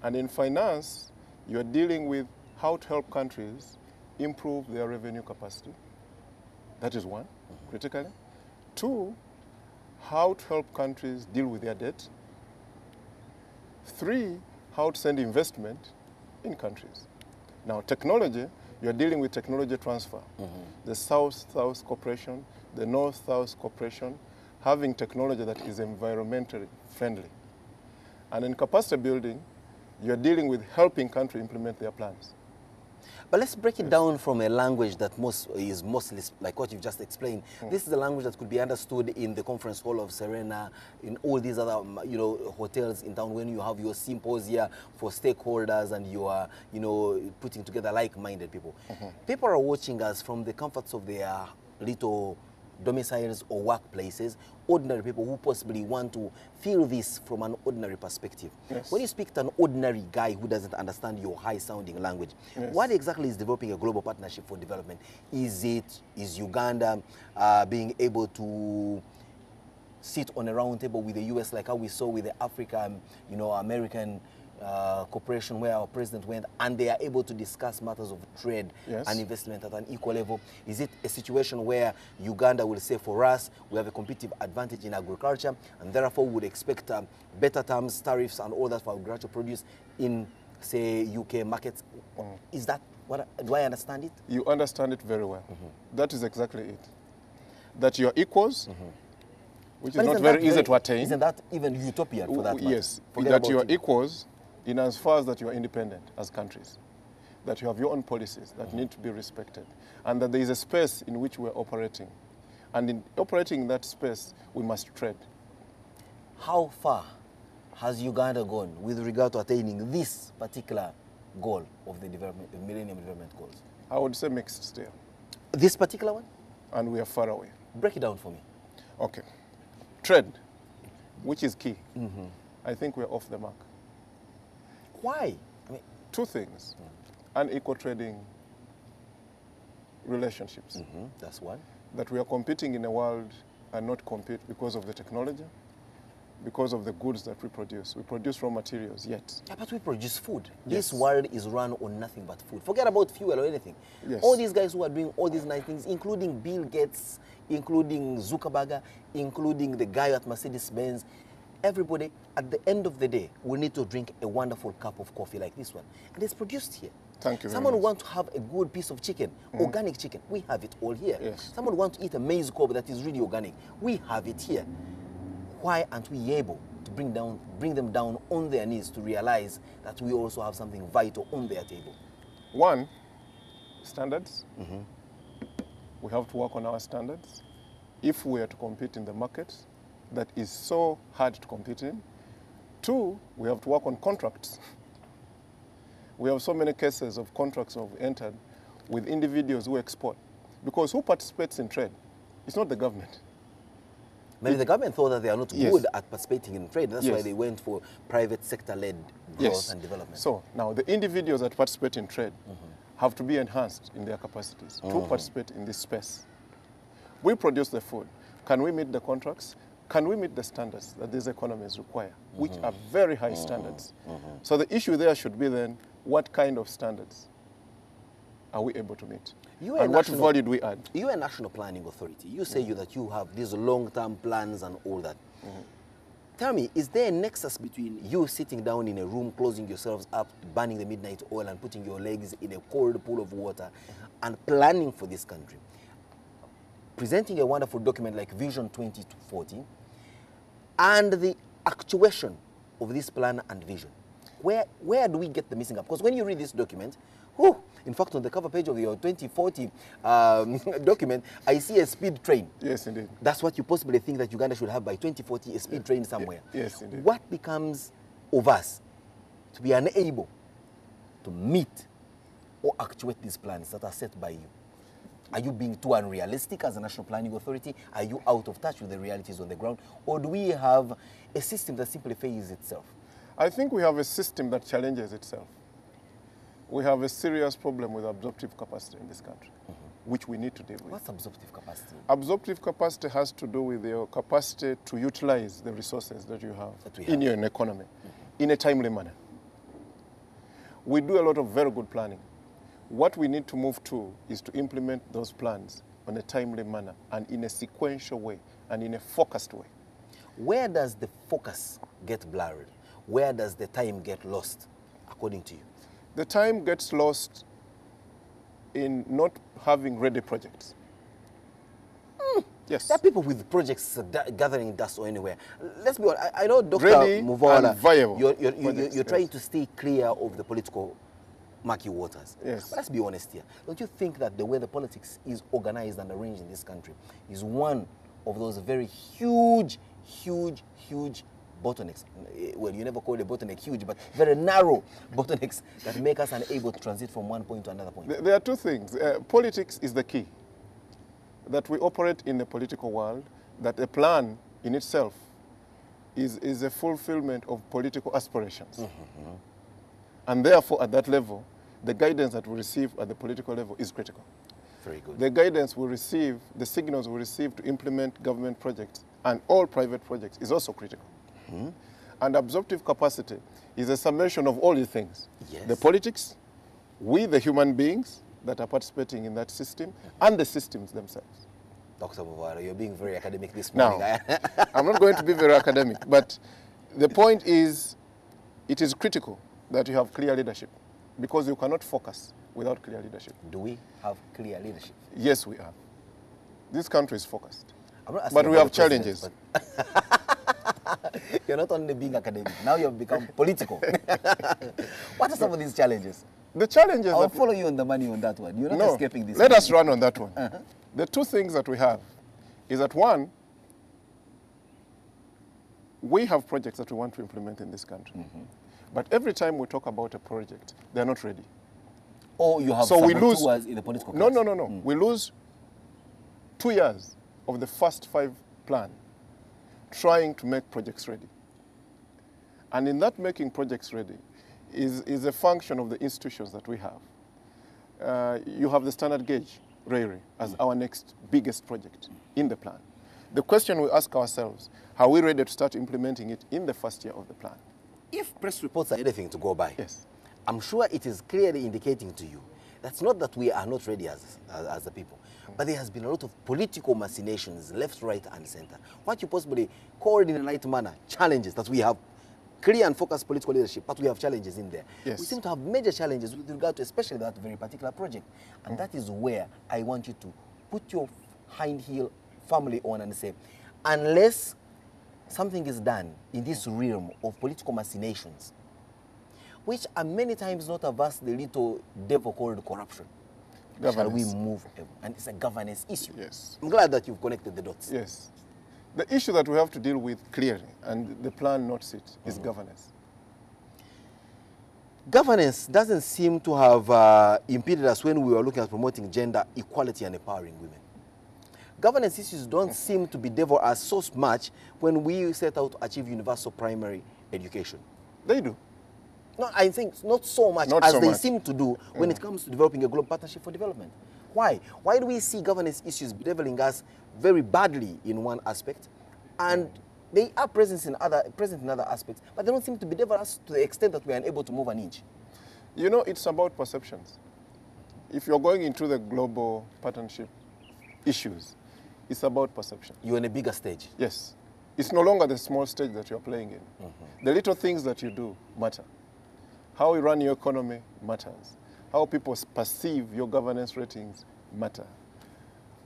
And in finance, you are dealing with how to help countries improve their revenue capacity. That is one, critically. Two, how to help countries deal with their debt. Three, how to send investment in countries. Now, technology, you're dealing with technology transfer. The South-South cooperation, the North-South cooperation, having technology that is environmentally friendly. And in capacity building, you're dealing with helping countries implement their plans. But let's break it down from a language that is mostly like what you've just explained. This is a language that could be understood in the conference hall of Serena, in all these other hotels in town when you have your symposia for stakeholders and you are putting together like-minded people. People are watching us from the comforts of their little domiciles or workplaces, ordinary people who possibly want to feel this from an ordinary perspective. Yes. When you speak to an ordinary guy who doesn't understand your high-sounding language, what exactly is developing a global partnership for development? Is Uganda being able to sit on a round table with the US like how we saw with the African, American cooperation where our president went and they are able to discuss matters of trade and investment at an equal level? Is it a situation where Uganda will say, for us, we have a competitive advantage in agriculture and therefore would expect better terms, tariffs and all that for agricultural produce in, say, UK markets? Is that what, do I understand it? You understand it very well. That is exactly it. That you're equals, which is not very easy to attain. Isn't that even utopian for that matter? Yes, that you are equals in as far as that you are independent as countries, that you have your own policies that need to be respected, and that there is a space in which we're operating. And in operating in that space, we must trade. How far has Uganda gone with regard to attaining this particular goal of the Millennium Development Goals? I would say mixed still. This particular one? And we are far away. Break it down for me. Okay. Trade, which is key. I think we're off the mark. Why? Two things. Unequal trading relationships. That's one. That we are competing in a world and not compete because of the technology, because of the goods that we produce. We produce raw materials, yet. Yeah, but we produce food. Yes. This world is run on nothing but food. Forget about fuel or anything. Yes. All these guys who are doing all these nice things, including Bill Gates, including Zuckerberg, including the guy at Mercedes-Benz, everybody, at the end of the day, will need to drink a wonderful cup of coffee like this one. And it's produced here. Thank you very Someone much. wants to have a good piece of chicken, organic chicken. We have it all here. Someone wants to eat a maize cob that is really organic. We have it here. Why aren't we able to bring them down on their knees to realize that we also have something vital on their table? One, standards. We have to work on our standards. If we are to compete in the market that is so hard to compete in. Two, we have to work on contracts. We have so many cases of contracts that have entered with individuals who export. Because who participates in trade? It's not the government. Maybe the government thought that they are not good at participating in trade. That's why they went for private sector-led growth and development. So now the individuals that participate in trade have to be enhanced in their capacities to participate in this space. We produce the food. Can we meet the contracts? Can we meet the standards that these economies require, which are very high standards? So the issue there should be then, what kind of standards are we able to meet? And what value do we add? You are a national planning authority. You say that you have these long-term plans and all that. Tell me, is there a nexus between you sitting down in a room, closing yourselves up, burning the midnight oil and putting your legs in a cold pool of water and planning for this country, presenting a wonderful document like Vision 2040, and the actuation of this plan and vision? Where do we get the missing up? Because when you read this document, in fact, on the cover page of your 2040 document, I see a speed train. Yes, indeed. That's what you possibly think that Uganda should have by 2040, a speed train somewhere. Yes, indeed. What becomes of us to be unable to meet or actuate these plans that are set by you? Are you being too unrealistic as a national planning authority? Are you out of touch with the realities on the ground? Or do we have a system that simply fails itself? I think we have a system that challenges itself. we have a serious problem with absorptive capacity in this country, which we need to deal with. What's absorptive capacity? Absorptive capacity has to do with your capacity to utilize the resources that you have in your economy in a timely manner. We do a lot of very good planning. What we need to move to is to implement those plans in a timely manner and in a sequential way and in a focused way. Where does the focus get blurred? Where does the time get lost, according to you? The time gets lost in not having ready projects. Yes. There are people with projects gathering dust or anywhere. Let's be honest. I know Dr. Ready Muvala, and viable you're trying to stay clear of the political murky waters. Yes. But let's be honest here. Don't you think that the way the politics is organized and arranged in this country is one of those very huge bottlenecks? Well, you never call a bottleneck huge, but very narrow bottlenecks that make us unable to transit from one point to another point. There are two things. Politics is the key. That we operate in the political world, that a plan in itself is a fulfillment of political aspirations. And therefore, at that level, the guidance that we receive at the political level is critical. Very good. The guidance we receive, the signals we receive to implement government projects and all private projects is also critical. And absorptive capacity is a summation of all these things. Yes. The politics, we the human beings that are participating in that system, and the systems themselves. Dr. Muvala, you're being very academic this morning. Now, I'm not going to be very academic, but the point is, it is critical that you have clear leadership, because you cannot focus without clear leadership. Do we have clear leadership? Yes, we have. This country is focused. But we have challenges. You're not only being academic, now you've become political. What are some of these challenges? The challenges... I'll follow you on the money on that one. You're not escaping this. Let us run on that one. The two things that we have is that, one, we have projects that we want to implement in this country. But every time we talk about a project, they're not ready. Or you have so we lose in the political No. class. We lose 2 years of the first 5 plan trying to make projects ready. And in that making projects ready is a function of the institutions that we have. You have the standard gauge railway as our next biggest project in the plan. The question we ask ourselves, are we ready to start implementing it in the first year of the plan? If press reports are anything to go by, yes, I'm sure it is clearly indicating to you that's not that we are not ready as the people, but there has been a lot of political machinations, left, right, and center. What you possibly called in a light manner, challenges that we have. Clear and focused political leadership, but we have challenges in there. Yes. We seem to have major challenges with regard to especially that very particular project. And that is where I want you to put your hind heel firmly on and say, unless something is done in this realm of political machinations, which are many times not averse the little devil called corruption, shall we move? And it's a governance issue. Yes. I'm glad that you've connected the dots. Yes. The issue that we have to deal with clearly, and the plan notes it, is governance. Governance doesn't seem to have impeded us when we were looking at promoting gender equality and empowering women. Governance issues don't seem to bedevil us so much when we set out to achieve universal primary education. They do. No, I think not so much as they seem to do when it comes to developing a global partnership for development. Why? Why do we see governance issues bedeviling us very badly in one aspect, and they are present in other aspects, but they don't seem to bedevil us to the extent that we are unable to move an inch? You know, it's about perceptions. If you're going into the global partnership issues, it's about perception. You're on a bigger stage. Yes. It's no longer the small stage that you're playing in. The little things that you do matter. How you run your economy matters. How people perceive your governance ratings matter.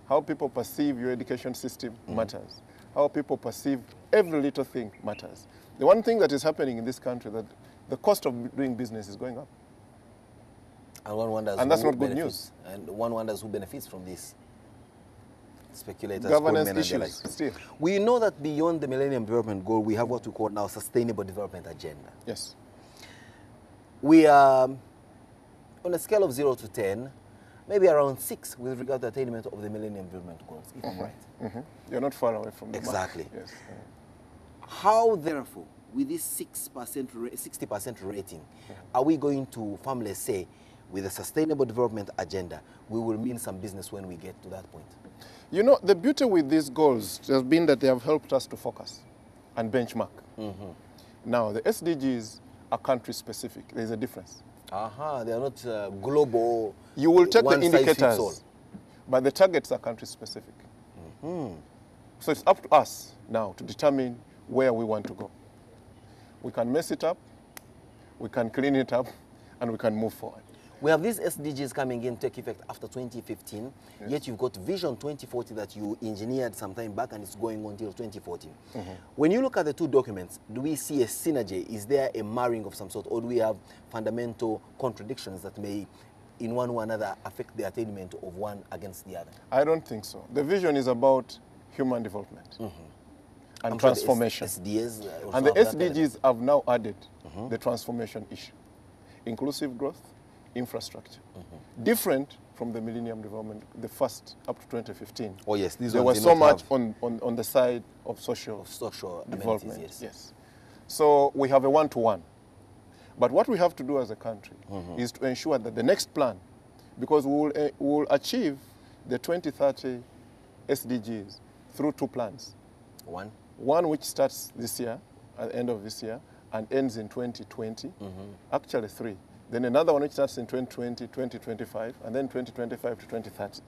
How people perceive your education system matters. How people perceive every little thing matters. The one thing that is happening in this country, that the cost of doing business is going up. And one wonders and that's who not good benefits, news. And one wonders who benefits from this. Speculators, governance issues, still. We know that beyond the Millennium Development Goal, we have what we call now Sustainable Development Agenda. Yes. We are, on a scale of 0 to 10, maybe around 6 with regard to attainment of the Millennium Development Goals, if I'm right. You're not far away from the Exactly. mark. Yes. How, therefore, with this 60% rating, are we going to firmly say with a sustainable development agenda, we will mean some business when we get to that point. You know, the beauty with these goals has been that they have helped us to focus and benchmark. Now, the SDGs are country-specific. There's a difference. They are not global. You will take the one size fits indicators, all. but the targets are country-specific. So it's up to us now to determine where we want to go. We can mess it up, we can clean it up, and we can move forward. We have these SDGs coming in, take effect after 2015, yet you've got Vision 2040 that you engineered some time back and it's going on until 2014. When you look at the two documents, do we see a synergy? Is there a marrying of some sort, or do we have fundamental contradictions that may, in one or another, affect the attainment of one against the other? I don't think so. The vision is about human development and transformation. And the SDGs have now added the transformation issue, inclusive growth, infrastructure. Different from the Millennium Development, the first up to 2015. Oh yes, these there was so much on the side of social development. Yes. So we have a one-to-one. But what we have to do as a country is to ensure that the next plan, because we will achieve the 2030 SDGs through two plans. One which starts this year, at the end of this year, and ends in 2020. Actually three. Then another one which starts in 2020, 2025, and then 2025 to 2030.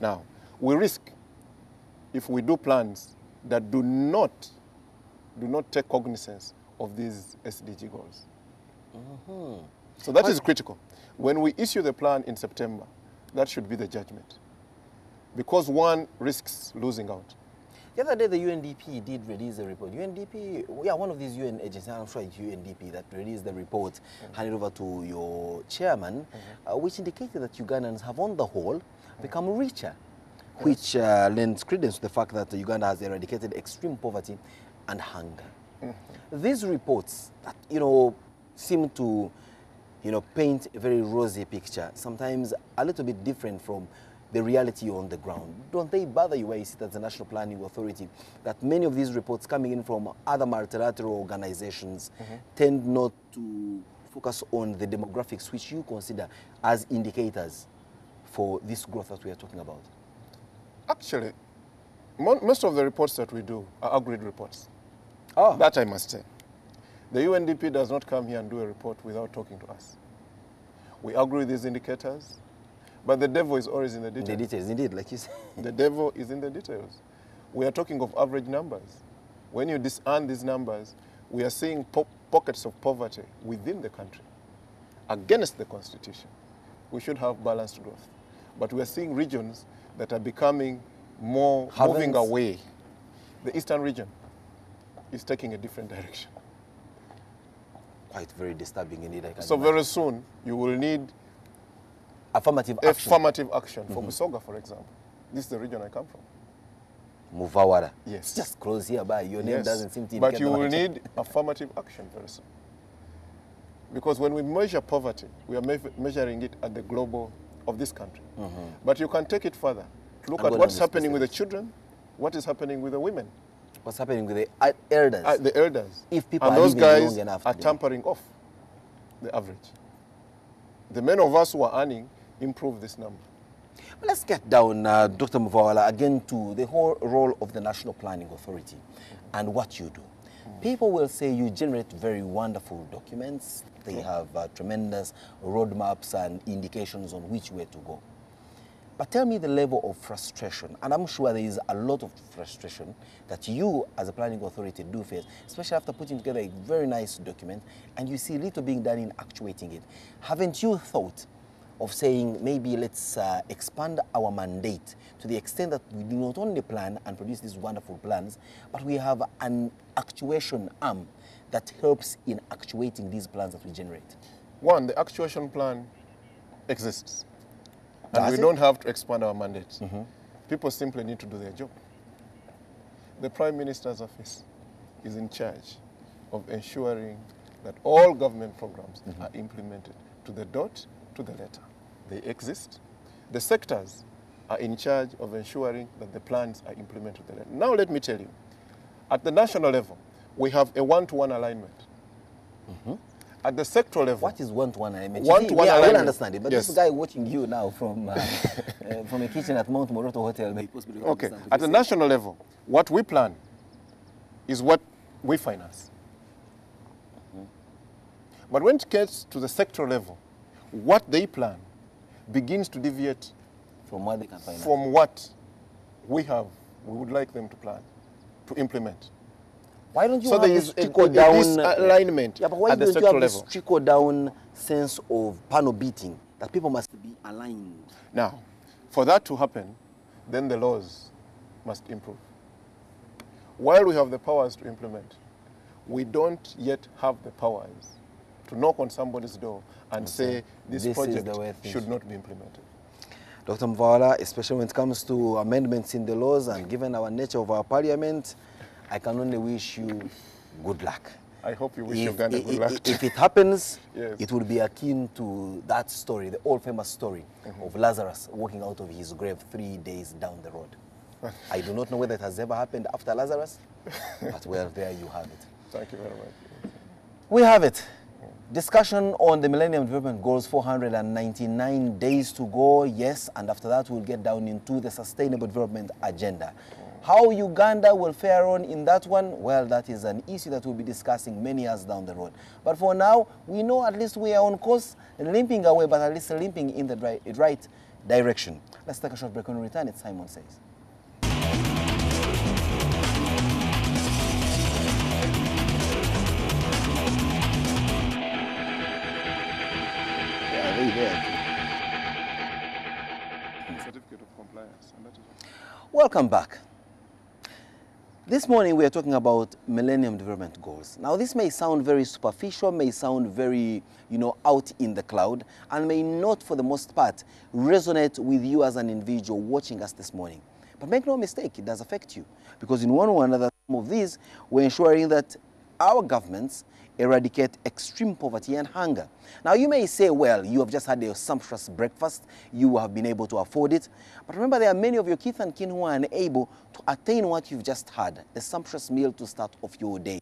Now, we risk, if we do plans that do not take cognizance of these SDG goals. So that is critical. When we issue the plan in September, that should be the judgment. Because one risks losing out. The other day, the UNDP did release a report. UNDP, one of these UN agencies, I'm sure it's UNDP, that released the report, handed over to your chairman, which indicated that Ugandans have, on the whole, become richer, which lends credence to the fact that Uganda has eradicated extreme poverty and hunger. These reports, that, seem to, paint a very rosy picture, sometimes a little bit different from the reality on the ground. Don't they bother you where you sit as the National Planning Authority that many of these reports coming in from other multilateral organizations tend not to focus on the demographics which you consider as indicators for this growth that we are talking about? Actually, most of the reports that we do are agreed reports. That I must say. The UNDP does not come here and do a report without talking to us. We agree with these indicators, but the devil is always in the details. The details, indeed, like you said. The devil is in the details. We are talking of average numbers. When you discern these numbers, we are seeing pockets of poverty within the country against the Constitution. We should have balanced growth. But we are seeing regions that are becoming more moving away. The eastern region is taking a different direction. Quite very disturbing indeed. So very soon, you will need affirmative action. For Busoga, for example. This is the region I come from. Muvawara. Yes. Just close hereby. Your name doesn't seem to But you will need affirmative action very soon. Because when we measure poverty, we are measuring it at the global of this country. But you can take it further. Look at what's happening with the children, what is happening with the women. What's happening with the elders. The elders. If people and are those guys long enough are tampering off the average. The men of us who are earning improve this number. Well, let's get down, Dr. Muvawala, again to the whole role of the National Planning Authority and what you do. People will say you generate very wonderful documents. They have tremendous roadmaps and indications on which way to go. But tell me the level of frustration, and I'm sure there is a lot of frustration that you as a planning authority do face, especially after putting together a very nice document and you see little being done in actuating it. Haven't you thought of saying maybe let's expand our mandate to the extent that we do not only plan and produce these wonderful plans, but we have an actuation arm that helps in actuating these plans that we generate? One, the actuation plan exists. And we don't have to expand our mandate. People simply need to do their job. The Prime Minister's office is in charge of ensuring that all government programs are implemented to the dot, to the letter. They exist. The sectors are in charge of ensuring that the plans are implemented to the letter. Now let me tell you, at the national level, we have a one-to-one alignment. At the sectoral level. What is one-to-one alignment? One-to-one I will alignment. understand it, but Yes. this guy watching you now from from a kitchen at Mount Moroto Hotel may possibly Okay, understand what at you the say. national level, what we plan is what we finance. But when it gets to the sectoral level, what they plan begins to deviate from what they can finance. From what we would like them to plan, to implement. Why don't you so have there this is trickle down alignment Yeah, but why at the don't you have sectoral this level? trickle down sense of panel beating that people must be aligned? Now, for that to happen, then the laws must improve. While we have the powers to implement, we don't yet have the powers to knock on somebody's door and say this is project the way things should not be implemented. Dr. Mvala, especially when it comes to amendments in the laws and given our nature of our parliament, I can only wish you good luck. I hope you wish Uganda good luck. If it happens, Yes. it will be akin to that story, the old famous story of Lazarus walking out of his grave 3 days down the road. I do not know whether it has ever happened after Lazarus, but well, there you have it. Thank you very much. We have it. Discussion on the Millennium Development Goals, 499 days to go, yes, and after that we'll get down into the Sustainable Development Agenda. How Uganda will fare on in that one, well, that is an issue that we'll be discussing many years down the road. But for now, we know at least we are on course, limping away, but at least limping in the right direction. Let's take a short break. When we return, it's Simon Says. Certificate of compliance. And that is Welcome back. This morning we are talking about Millennium Development Goals. Now this may sound very superficial, may sound very, out in the cloud, and may not for the most part resonate with you as an individual watching us this morning. But make no mistake, it does affect you. Because in one way or another, some of these, we're ensuring that our governments eradicate extreme poverty and hunger. Now you may say, well, you have just had a sumptuous breakfast, you have been able to afford it. But remember, there are many of your kith and kin who are unable to attain what you've just had, a sumptuous meal to start off your day.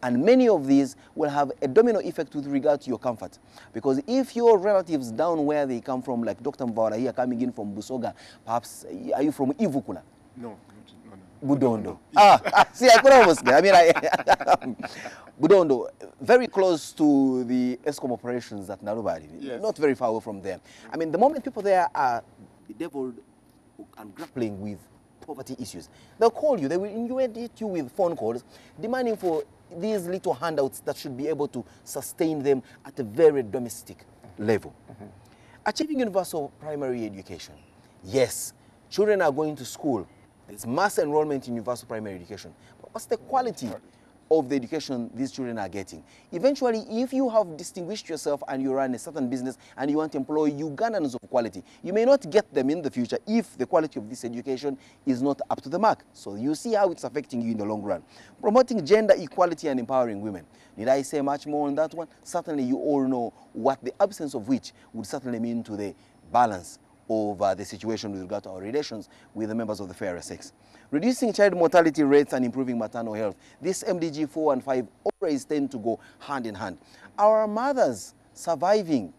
And many of these will have a domino effect with regard to your comfort. Because if your relatives down where they come from, like Dr. Mvawala here coming in from Busoga, perhaps, are you from Ivukula? No. Budondo. See, I could almost get. Budondo, very close to the ESCOM operations at Narubari. Yes. Not very far away from there. I mean, the moment people there are bedeviled and grappling with poverty issues, they'll call you, they will inundate you with phone calls demanding for these little handouts that should be able to sustain them at a very domestic level. Achieving universal primary education. Yes, children are going to school. There's mass enrollment in universal primary education. But what's the quality of the education these children are getting? Eventually, if you have distinguished yourself and you run a certain business and you want to employ Ugandans of quality, you may not get them in the future if the quality of this education is not up to the mark. So you see how it's affecting you in the long run. Promoting gender equality and empowering women. Did I say much more on that one? Certainly you all know what the absence of which would certainly mean to the balance of the situation with regard to our relations with the members of the fairer sex. Reducing child mortality rates and improving maternal health. This MDG 4 and 5 always tend to go hand in hand. Our mothers surviving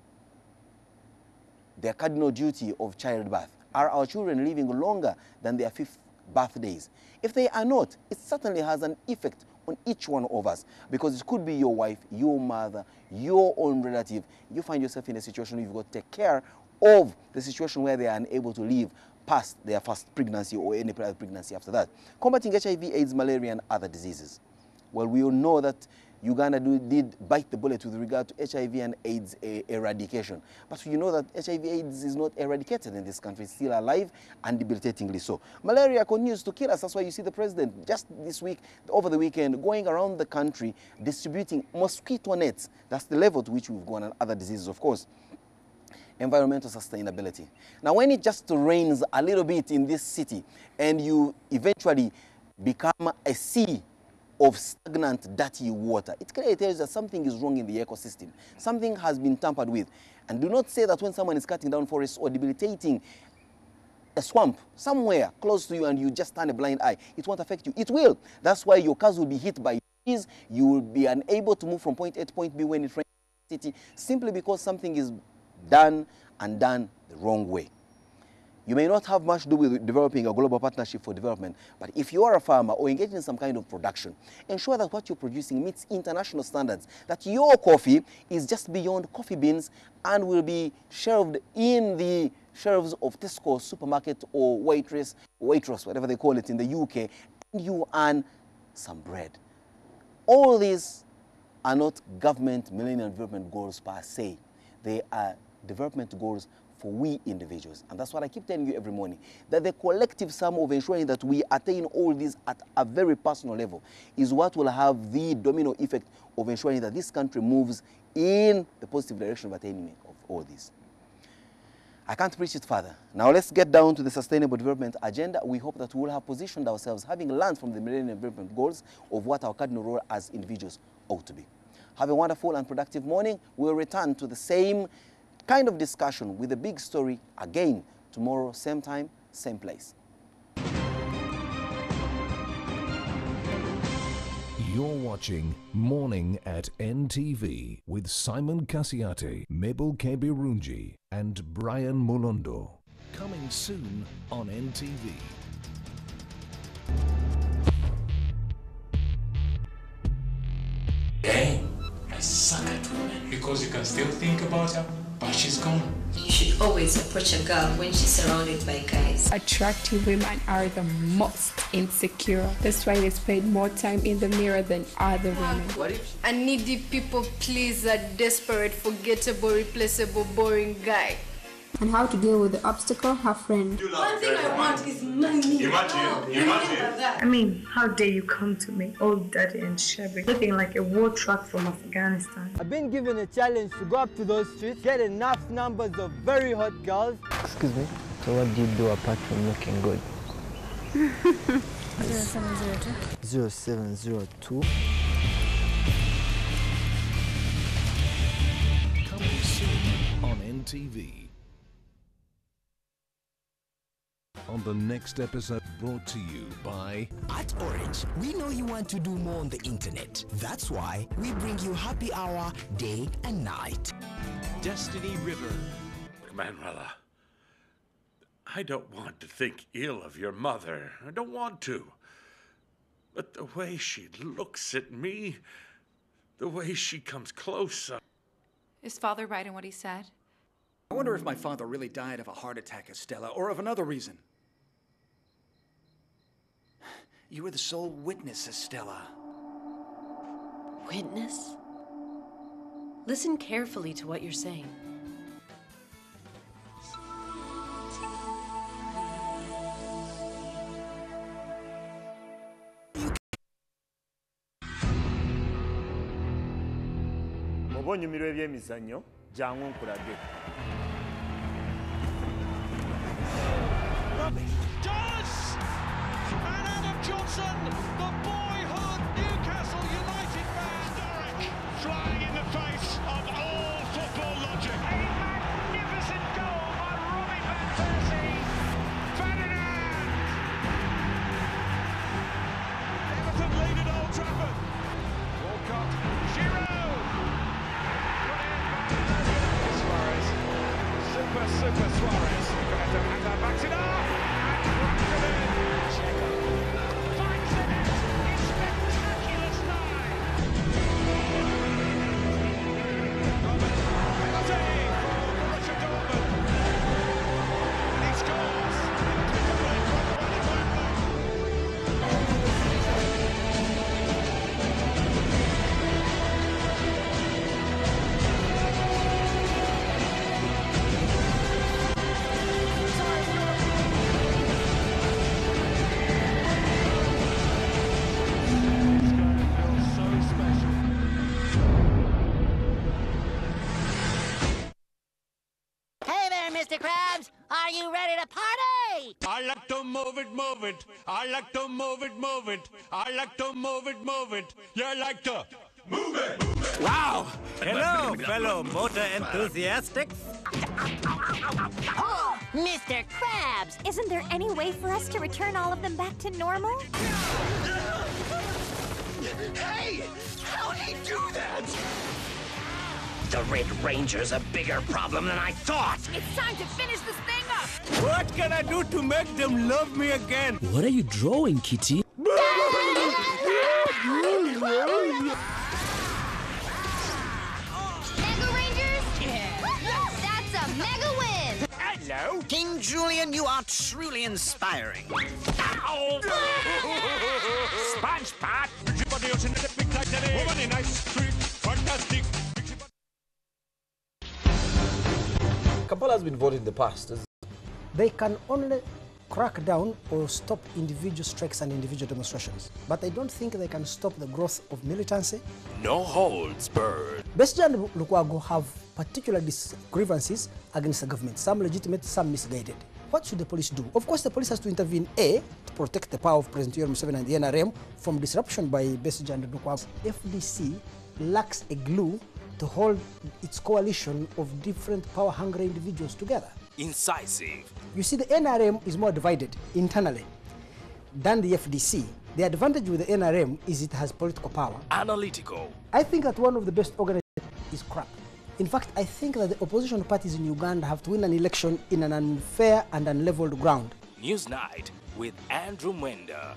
their cardinal duty of childbirth. Are our children living longer than their 5th birthdays? If they are not, it certainly has an effect on each one of us, because it could be your wife, your mother, your own relative. You find yourself in a situation where you've got to take care of the situation where they are unable to live past their first pregnancy or any prior pregnancy after that. Combating HIV, AIDS, malaria, and other diseases. Well, we all know that Uganda did bite the bullet with regard to HIV and AIDS eradication. But you know that HIV AIDS is not eradicated in this country. It's still alive and debilitatingly so. Malaria continues to kill us. That's why you see the president just this week, over the weekend, going around the country distributing mosquito nets. That's the level to which we've gone, and other diseases, of course. Environmental sustainability. Now, when it just rains a little bit in this city and you eventually become a sea of stagnant, dirty water, it clearly tells you that something is wrong in the ecosystem. Something has been tampered with. And do not say that when someone is cutting down forests or debilitating a swamp somewhere close to you and you just turn a blind eye, it won't affect you. It will. That's why your cars will be hit by trees. You will be unable to move from point A to point B when it rains. chastity simply because something is done and done the wrong way. You may not have much to do with developing a global partnership for development, but if you are a farmer or engaged in some kind of production, ensure that what you're producing meets international standards, that your coffee is just beyond coffee beans and will be shelved in the shelves of Tesco supermarket or Waitrose, whatever they call it in the UK, and you earn some bread. All these are not government Millennium Development Goals per se. They are development goals for we individuals. And that's what I keep telling you every morning, that the collective sum of ensuring that we attain all these at a very personal level is what will have the domino effect of ensuring that this country moves in the positive direction of attainment of all this. I can't preach it further. Now let's get down to the Sustainable Development Agenda. We hope that we will have positioned ourselves, having learned from the Millennium Development Goals, of what our cardinal role as individuals ought to be. Have a wonderful and productive morning. We'll return to the same kind of discussion with a big story again tomorrow, same time, same place. You're watching Morning at NTV with Simon Kasiate, Mabel Kebirunji and Brian Mulondo. Coming soon on NTV. Dang, I suck at women. Because you can still think about her, but she's gone. You should always approach a girl when she's surrounded by guys. Attractive women are the most insecure. That's why they spend more time in the mirror than other women. A needy people pleaser, desperate, forgettable, replaceable, boring guy. And how to deal with the obstacle, her friend. One thing I want is money. I mean, how dare you come to me, all dirty and shabby, looking like a war truck from Afghanistan. I've been given a challenge to go up to those streets, get enough numbers of very hot girls. Excuse me, so what do you do apart from looking good? 0702. 0702. Coming soon on NTV. On the next episode, brought to you by... At Orange, we know you want to do more on the internet. That's why we bring you happy hour day and night. Destiny River. Manuela, I don't want to think ill of your mother. I don't want to. But the way she looks at me, the way she comes closer. Is Father right in what he said? I wonder if my father really died of a heart attack, Estella, or of another reason. You were the sole witness, Estella. Witness? Listen carefully to what you're saying. Mubonyumirwa ebyemizannyo jangu nkulage. Does! And Adam Johnson, the boyhood Newcastle United man, Derek, flying in the face of all football logic. A magnificent goal by Robin van Persie. Ferdinand! Everton lead at Old Trafford. Walcott, Giroud. Suarez. Super Suarez. Hazard backs it up. Mr. Krabs, are you ready to party? I like to move it, move it. I like to move it, move it. I like to move it, move it. You like to move it, move it. Wow! Hello, fellow motor enthusiastics. Oh, Mr. Krabs, isn't there any way for us to return all of them back to normal? Hey! How did he do that? The Red Ranger's a bigger problem than I thought. It's time to finish this thing up! What can I do to make them love me again? What are you drawing, Kitty? Mega Rangers? Yeah! That's a mega win! Hello? King Julian, you are truly inspiring. Ow! Sponge Pot! Kampala has been voted in the past. They can only crack down or stop individual strikes and individual demonstrations, but I don't think they can stop the growth of militancy. No holds barred. Besigye and Lukwago have particular grievances against the government, some legitimate, some misguided. What should the police do? Of course, the police has to intervene, A, to protect the power of President Yoweri Museveni and the NRM from disruption by Besigye and Lukwago. FDC lacks a glue to hold its coalition of different power-hungry individuals together. Incisive. You see, the NRM is more divided internally than the FDC. The advantage with the NRM is it has political power. Analytical. I think that one of the best organizations is crap. In fact, I think that the opposition parties in Uganda have to win an election in an unfair and unleveled ground. Newsnight with Andrew Mwenda.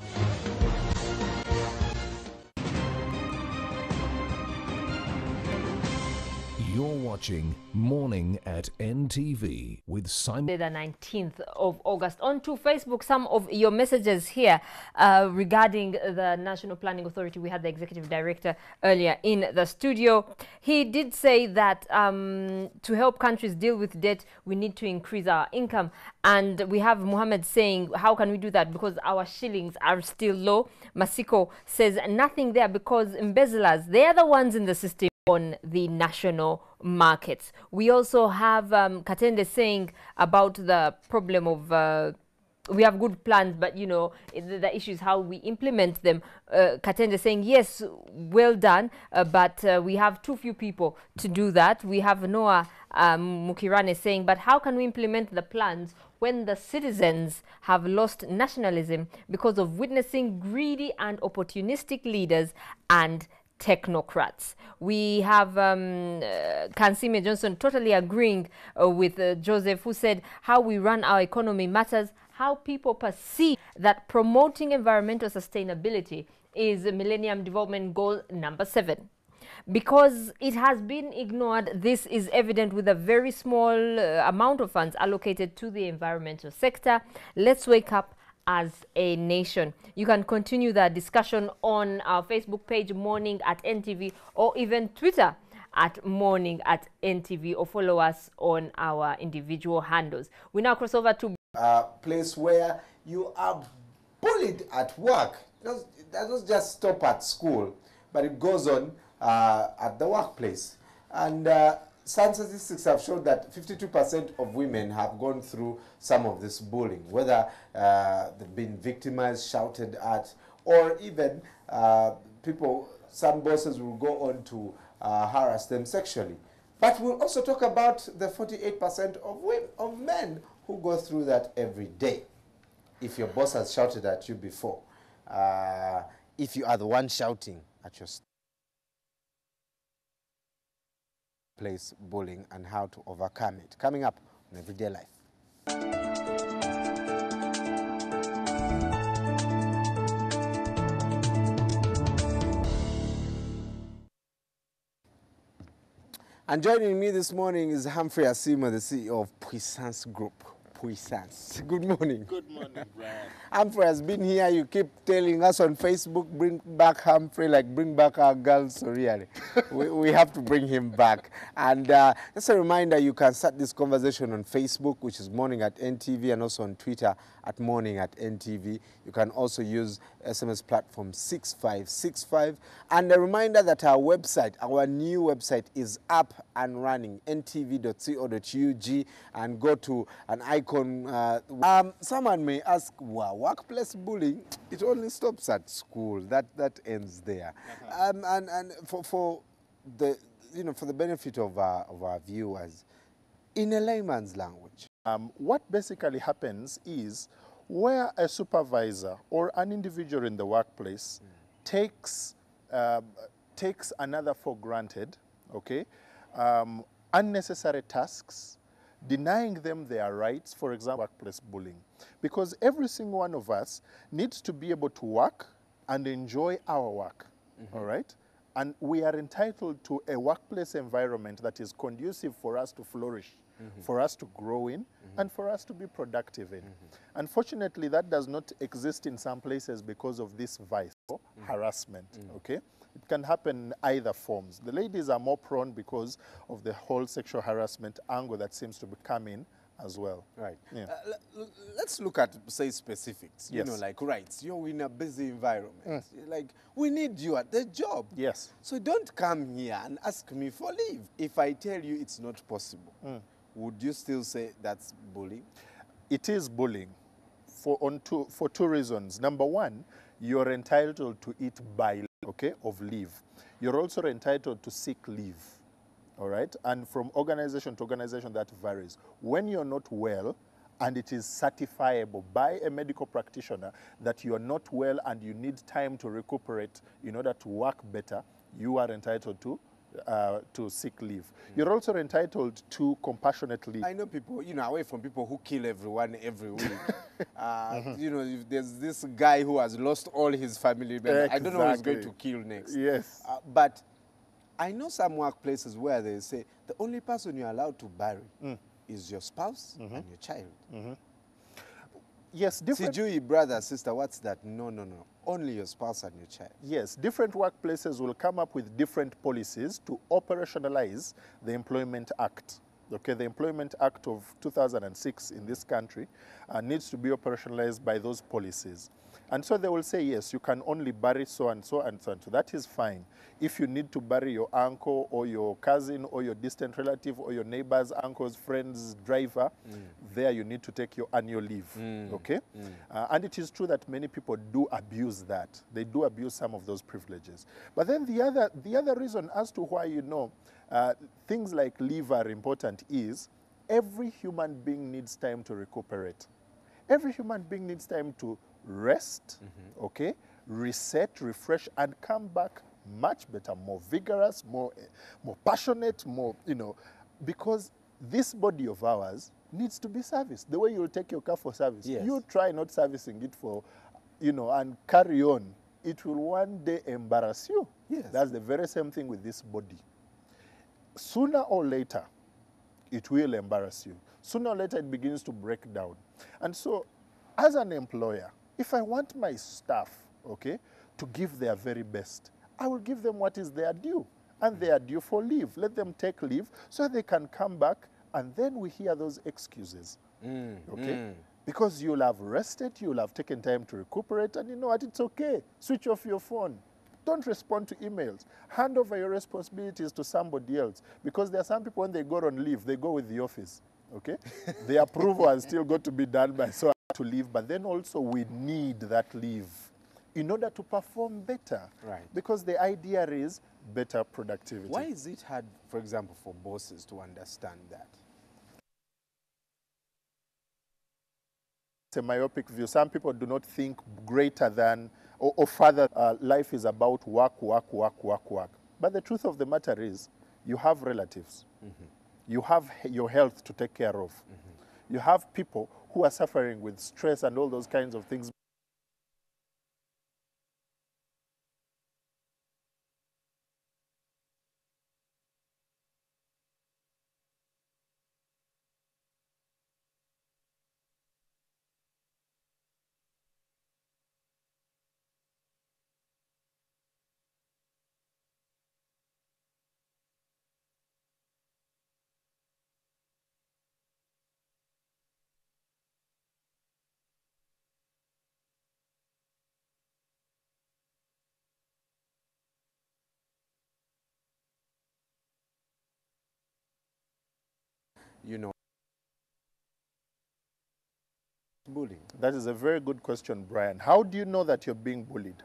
You're watching Morning at NTV with Simon. The 19th of August. On to Facebook, some of your messages here regarding the National Planning Authority. We had the Executive Director earlier in the studio. He did say that to help countries deal with debt, we need to increase our income. And we have Mohammed saying, how can we do that? Because our shillings are still low. Masiko says, nothing there because embezzlers, they're the ones in the system on the national markets. We also have Katende saying about the problem of we have good plans, but you know the issue is how we implement them. Katende saying yes, well done, but we have too few people to do that. We have Noah Mukirane saying, but how can we implement the plans when the citizens have lost nationalism because of witnessing greedy and opportunistic leaders and technocrats? We have Kansime Johnson totally agreeing with Joseph, who said how we run our economy matters. How people perceive that promoting environmental sustainability is Millennium Development Goal number 7. Because it has been ignored, this is evident with a very small amount of funds allocated to the environmental sector. Let's wake up as a nation. You can continue the discussion on our Facebook page, Morning at NTV, or even Twitter at Morning at NTV, or follow us on our individual handles. We now cross over to place where you are bullied at work. That doesn't just stop at school, but it goes on at the workplace. And some statistics have shown that 52% of women have gone through some of this bullying, whether they've been victimized, shouted at, or even some bosses will go on to harass them sexually. But we'll also talk about the 48% of men who go through that every day. If your boss has shouted at you before, if you are the one shouting at your place bullying and how to overcome it. Coming up on Everyday Life. And joining me this morning is Humphrey Asima, the CEO of Puissance Group. Puissance. Good morning. Good morning, Brian. Humphrey has been here. You keep telling us on Facebook, bring back Humphrey, like bring back our girls. So really, we have to bring him back. And just a reminder, you can start this conversation on Facebook, which is Morning at NTV, and also on Twitter at Morning at NTV. You can also use SMS platform 6565. And a reminder that our website, our new website, is up and running, ntv.co.ug, and go to an icon. Someone may ask, wow, workplace bullying, it only stops at school. That ends there. And for the benefit of our viewers, in a layman's language, what basically happens is where a supervisor or an individual in the workplace takes another for granted, okay, unnecessary tasks, denying them their rights, for example, workplace bullying. Because every single one of us needs to be able to work and enjoy our work, all right? And we are entitled to a workplace environment that is conducive for us to flourish, for us to grow in, and for us to be productive in. Unfortunately, that does not exist in some places because of this vice, harassment, okay? It can happen in either forms. The ladies are more prone because of the whole sexual harassment angle that seems to be coming as well. Right. Yeah. Let's look at, say, specifics. You Yes. know, like rights. You're in a busy environment. Like, we need you at the job. Yes. So don't come here and ask me for leave. If I tell you it's not possible, would you still say that's bullying? It is bullying for two reasons. Number one, you're entitled to it by, okay, of leave. You're also entitled to seek leave, all right? And from organization to organization, that varies. When you're not well, and it is certifiable by a medical practitioner that you're not well and you need time to recuperate in order to work better, you are entitled to seek leave. You're also entitled to compassionate leave. I know people, you know, away from people who kill everyone every week. You know, if there's this guy who has lost all his family members. I don't know who he's going to kill next. Yes. But I know some workplaces where they say the only person you're allowed to bury is your spouse and your child. Yes, different... Sijui, brother, sister, what's that? No, no, no. Only your spouse and your child. Yes, different workplaces will come up with different policies to operationalize the Employment Act. Okay, the Employment Act of 2006 in this country needs to be operationalized by those policies. And so they will say, yes, you can only bury so and so and so and so. That is fine. If you need to bury your uncle or your cousin or your distant relative or your neighbor's uncle's friend's driver, there you need to take your annual leave, okay? And it is true that many people do abuse that. They do abuse some of those privileges. But then the other reason as to why, you know, things like leave are important is every human being needs time to recuperate. Every human being needs time to rest, okay, reset, refresh, and come back much better, more vigorous, more passionate, more, you know, because this body of ours needs to be serviced. The way you'll take your car for service, you try not servicing it for, you know, and carry on. It will one day embarrass you. Yes. That's the very same thing with this body. Sooner or later, it will embarrass you. Sooner or later, it begins to break down. And so, as an employer, if I want my staff, okay, to give their very best, I will give them what is their due. And they are due for leave. Let them take leave so they can come back, and then we hear those excuses, okay? Because you'll have rested, you'll have taken time to recuperate, and you know what, it's okay. Switch off your phone. Don't respond to emails. Hand over your responsibilities to somebody else. Because there are some people, when they go on leave, they go with the office, okay? The approval has still got to be done by so to leave, but then also we need that leave in order to perform better. Right. Because the idea is better productivity. Why is it hard, for example, for bosses to understand that? It's a myopic view. Some people do not think greater than or further. Life is about work, work, work, work, work. But the truth of the matter is you have relatives. You have your health to take care of. You have people who are suffering with stress and all those kinds of things. You know, bullying. That is a very good question, Brian. How do you know that you're being bullied?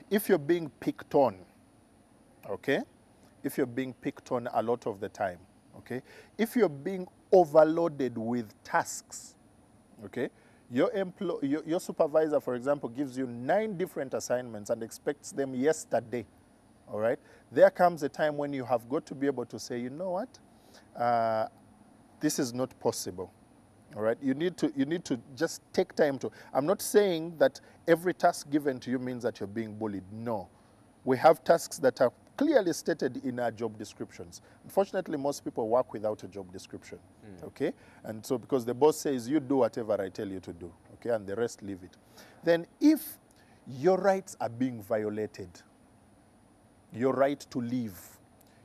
If you're being picked on, okay? If you're being picked on a lot of the time, okay? If you're being overloaded with tasks, okay? Your supervisor, for example, gives you 9 different assignments and expects them yesterday, all right? There comes a time when you have got to be able to say, you know what, this is not possible, all right? You need to just take time to, I'm not saying that every task given to you means that you're being bullied, no. We have tasks that are clearly stated in our job descriptions. Unfortunately, most people work without a job description, okay? And so because the boss says, you do whatever I tell you to do, okay, and the rest leave it. Then if your rights are being violated, your right to live,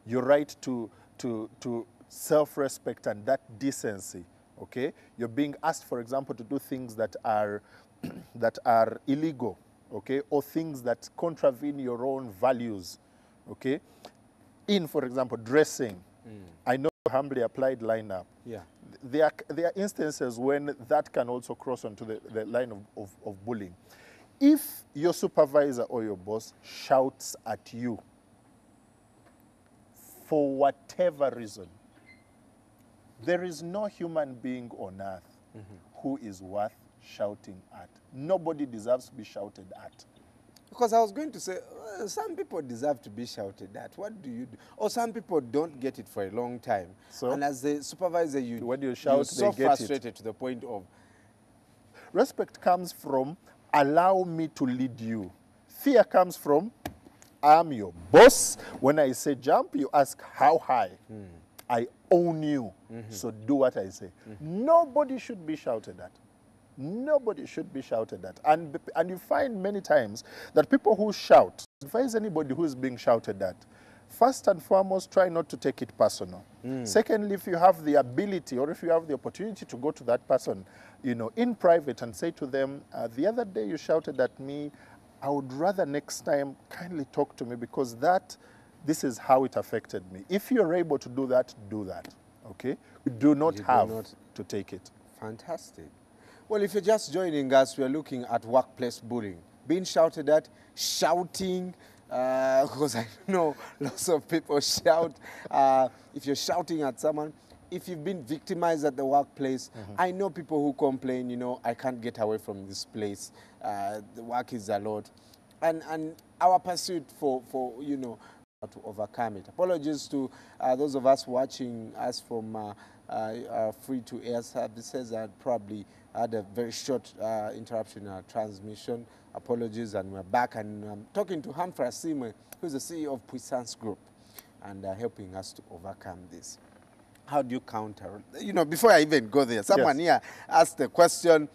your right to self-respect and that decency, okay? You're being asked, for example, to do things that are, that are illegal, okay? Or things that contravene your own values, okay? In, for example, dressing. I know humbly applied lineup. Yeah. There are instances when that can also cross onto the line of bullying. If your supervisor or your boss shouts at you for whatever reason, there is no human being on earth who is worth shouting at. Nobody deserves to be shouted at. Because I was going to say, some people deserve to be shouted at. What do you do? Or some people don't get it for a long time. So, and as the supervisor, when you shout, you're so frustrated to the point of... Respect comes from, allow me to lead you. Fear comes from, I am your boss. When I say jump, you ask how high. I own you, so do what I say. Nobody should be shouted at. Nobody should be shouted at. And you find many times that people who shout, advise anybody who is being shouted at, first and foremost, try not to take it personal. Secondly, if you have the ability or if you have the opportunity to go to that person, you know, in private and say to them, the other day you shouted at me, I would rather next time kindly talk to me because this is how it affected me. If you're able to do that, okay? You do not to take it. Fantastic. Well, if you're just joining us, we're looking at workplace bullying. Being shouted at, shouting, because I know lots of people shout. If you're shouting at someone, if you've been victimized at the workplace, I know people who complain, you know, I can't get away from this place. The work is a lot. And our pursuit for you know, to overcome it. Apologies to those of us watching us from free-to-air services and probably had a very short interruption in our transmission. Apologies, and we're back. And I'm talking to Humphrey Asimwe, who's the CEO of Puissance Group, and helping us to overcome this. How do you counter? You know, before I even go there, someone here asked the question,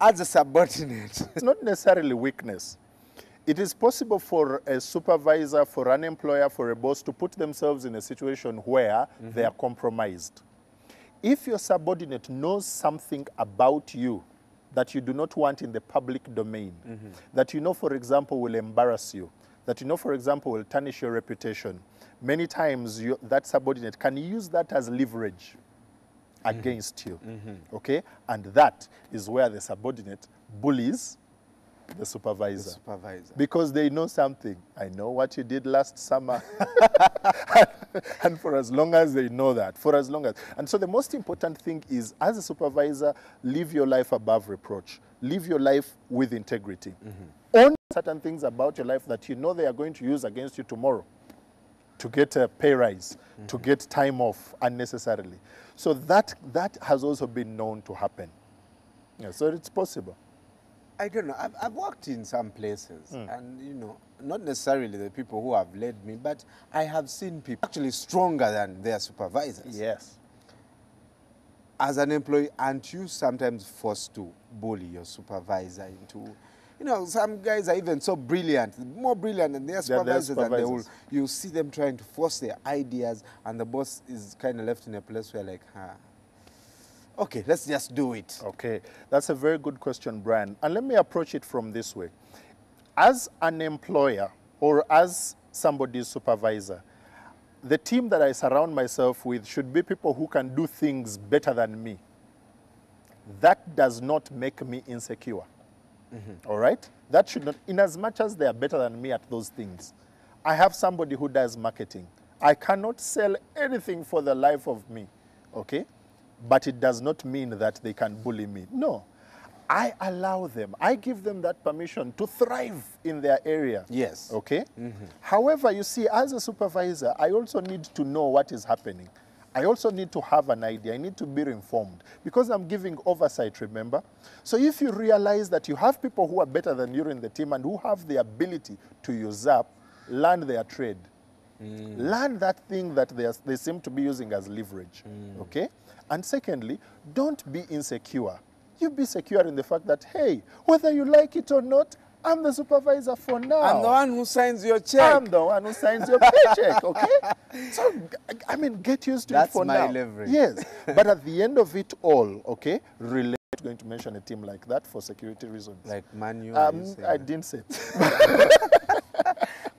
as a subordinate. It's not necessarily weakness. It is possible for a supervisor, for an employer, for a boss to put themselves in a situation where they are compromised. If your subordinate knows something about you that you do not want in the public domain, that you know, for example, will embarrass you, that you know, for example, will tarnish your reputation, many times that subordinate can use that as leverage against you, okay? And that is where the subordinate bullies the supervisor. Because they know something. I know what you did last summer. And for as long as they know that, And so the most important thing is, as a supervisor, live your life above reproach. Live your life with integrity. Own certain things about your life that you know they are going to use against you tomorrow to get a pay rise, to get time off unnecessarily. So that has also been known to happen. Yeah, so it's possible. I don't know. I've worked in some places, and, you know, not necessarily the people who have led me, but I have seen people actually stronger than their supervisors. Yes. As an employee, aren't you sometimes forced to bully your supervisor into, you know, some guys are even so brilliant, more brilliant than their supervisors, and you see them trying to force their ideas, and the boss is kind of left in a place where, like, okay, let's just do it. Okay, that's a very good question, Brian. And let me approach it from this way. As an employer or as somebody's supervisor, the team that I surround myself with should be people who can do things better than me. That does not make me insecure. All right? That should not, in as much as they are better than me at those things. I have somebody who does marketing. I cannot sell anything for the life of me, okay? But it does not mean that they can bully me. No. I allow them, I give them that permission to thrive in their area. Yes. Okay? However, you see, as a supervisor, I also need to know what is happening. I also need to have an idea. I need to be informed because I'm giving oversight, remember? So if you realize that you have people who are better than you in the team and who have the ability to usurp, learn their trade. Learn that thing that they seem to be using as leverage, okay? And secondly, don't be insecure. You be secure in the fact that, hey, whether you like it or not, I'm the supervisor for now. I'm the one who signs your check. I'm the one who signs your paycheck, okay? So, I mean, get used to it for now. That's my leverage. Yes, but at the end of it all, okay, relate. I'm going to mention a team like that for security reasons. Like Man U? I didn't say it.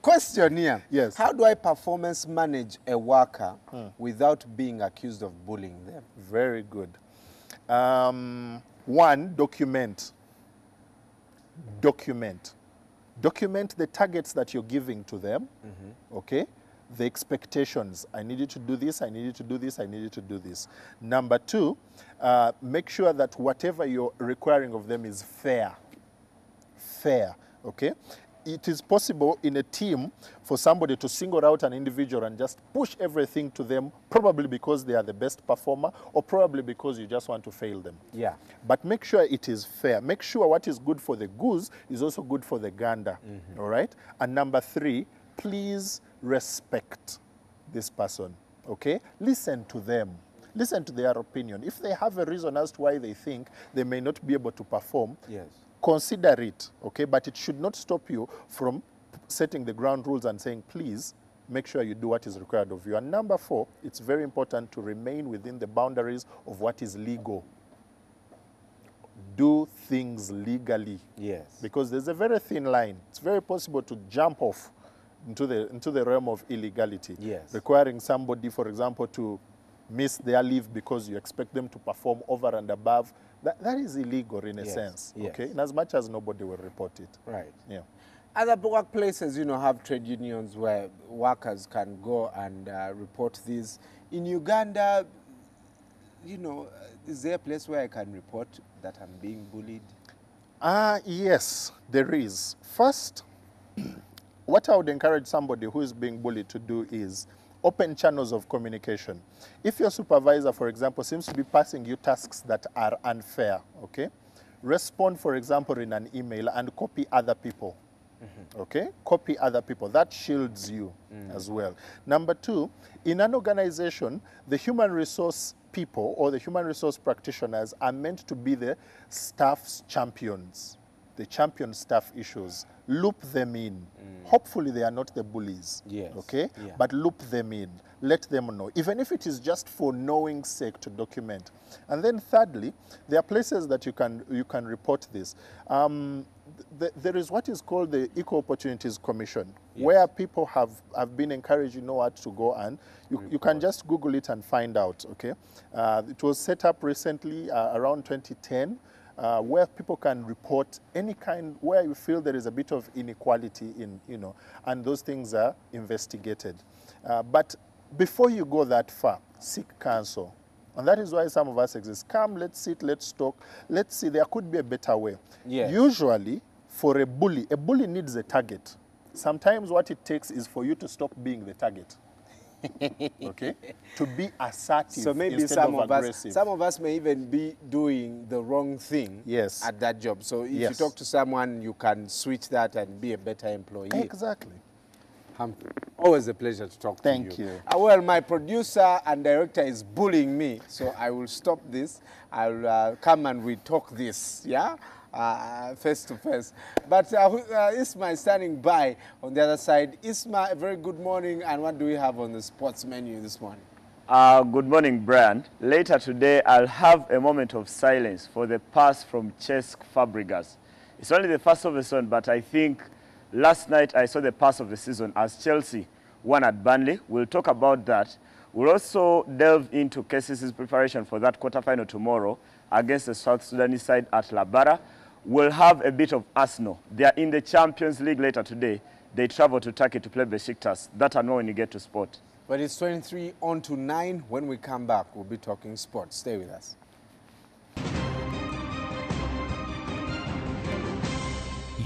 Question here. Yes. How do I performance manage a worker without being accused of bullying them? Very good. One, document. Document the targets that you're giving to them, okay? The expectations. I need you to do this, I need you to do this, I need you to do this. Number two, make sure that whatever you're requiring of them is fair. Fair, okay? It is possible in a team for somebody to single out an individual and just push everything to them, probably because they are the best performer or probably because you just want to fail them. Yeah. But make sure it is fair. Make sure what is good for the goose is also good for the gander, all right? And number three, please respect this person, okay? Listen to them. Listen to their opinion. If they have a reason as to why they think they may not be able to perform, yes, consider it, okay? But it should not stop you from setting the ground rules and saying, please, make sure you do what is required of you. And number four, it's very important to remain within the boundaries of what is legal. Do things legally. Yes. Because there's a very thin line. It's very possible to jump off into the realm of illegality. Yes. Requiring somebody, for example, to miss their leave because you expect them to perform over and above. That is illegal in a sense, okay? In as much as nobody will report it. Right. Yeah. Other workplaces, you know, have trade unions where workers can go and report this. In Uganda, you know, is there a place where I can report that I'm being bullied? Yes, there is. First, what I would encourage somebody who is being bullied to do is open channels of communication. If your supervisor, for example, seems to be passing you tasks that are unfair, okay? Respond, for example, in an email and copy other people, okay? Copy other people. That shields you as well. Number two, in an organization, the human resource people or the human resource practitioners are meant to be the staff's champions. The champion staff issues. Loop them in. Hopefully they are not the bullies, okay? Yeah. But loop them in. Let them know, even if it is just for knowing sake to document. And then thirdly, there are places that you can report this. There is what is called the Equal Opportunities Commission, where people have been encouraged, you know what, to go and you can just Google it and find out, okay? It was set up recently around 2010. Where people can report any kind, where you feel there is a bit of inequality in, you know, and those things are investigated. But before you go that far, seek counsel. And that is why some of us exist. Come, let's sit, let's talk. Let's see, there could be a better way. Yes. Usually, for a bully needs a target. Sometimes what it takes is for you to stop being the target. Okay, to be assertive. So maybe instead some of aggressive. some of us may even be doing the wrong thing at that job. So if you talk to someone, you can switch that and be a better employee. Exactly. Always a pleasure to talk to you. Thank you. Well, my producer and director is bullying me, so I will stop this. I'll come and we talk this, yeah? Face to face. But Isma is standing by on the other side. Isma, a very good morning, and what do we have on the sports menu this morning? Good morning, Brian. Later today, I'll have a moment of silence for the pass from Cesc Fabregas. It's only the first of the season, but I think last night I saw the pass of the season as Chelsea won at Burnley. We'll talk about that. We'll also delve into KCC's preparation for that quarterfinal tomorrow against the South Sudanese side at Labara. We'll have a bit of Arsenal. They are in the Champions League later today. They travel to Turkey to play Besiktas. That I know when you get to sport. But it's 23 on to 9. When we come back, we'll be talking sports. Stay with us.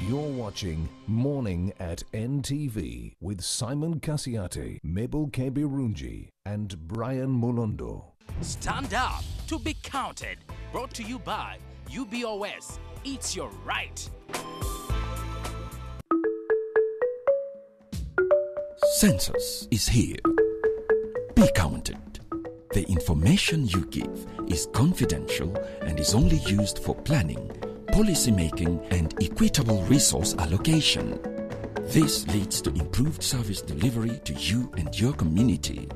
You're watching Morning at NTV with Simon Kasiate, Mabel Kebirunji, and Brian Mulondo. Stand up to be counted. Brought to you by UBOS. It's your right. Census is here. Be counted. The information you give is confidential and is only used for planning, policy making, and equitable resource allocation. This leads to improved service delivery to you and your community.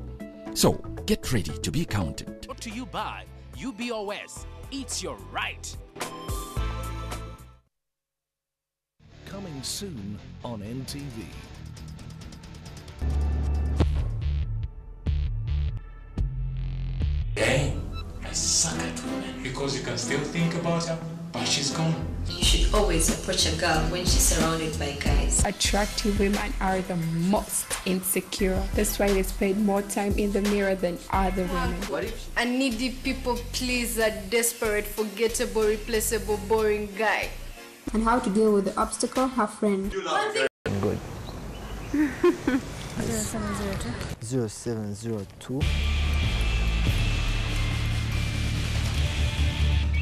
So, get ready to be counted. Brought to you by UBOS. It's your right. Coming soon on NTV. Hey, I suck at women. Because you can still think about her, but she's gone. You should always approach a girl when she's surrounded by guys. Attractive women are the most insecure. That's why they spend more time in the mirror than other women. What if a needy people pleaser, desperate, forgettable, replaceable, boring guy? And how to deal with the obstacle, her friend. Good. 0702. 0702.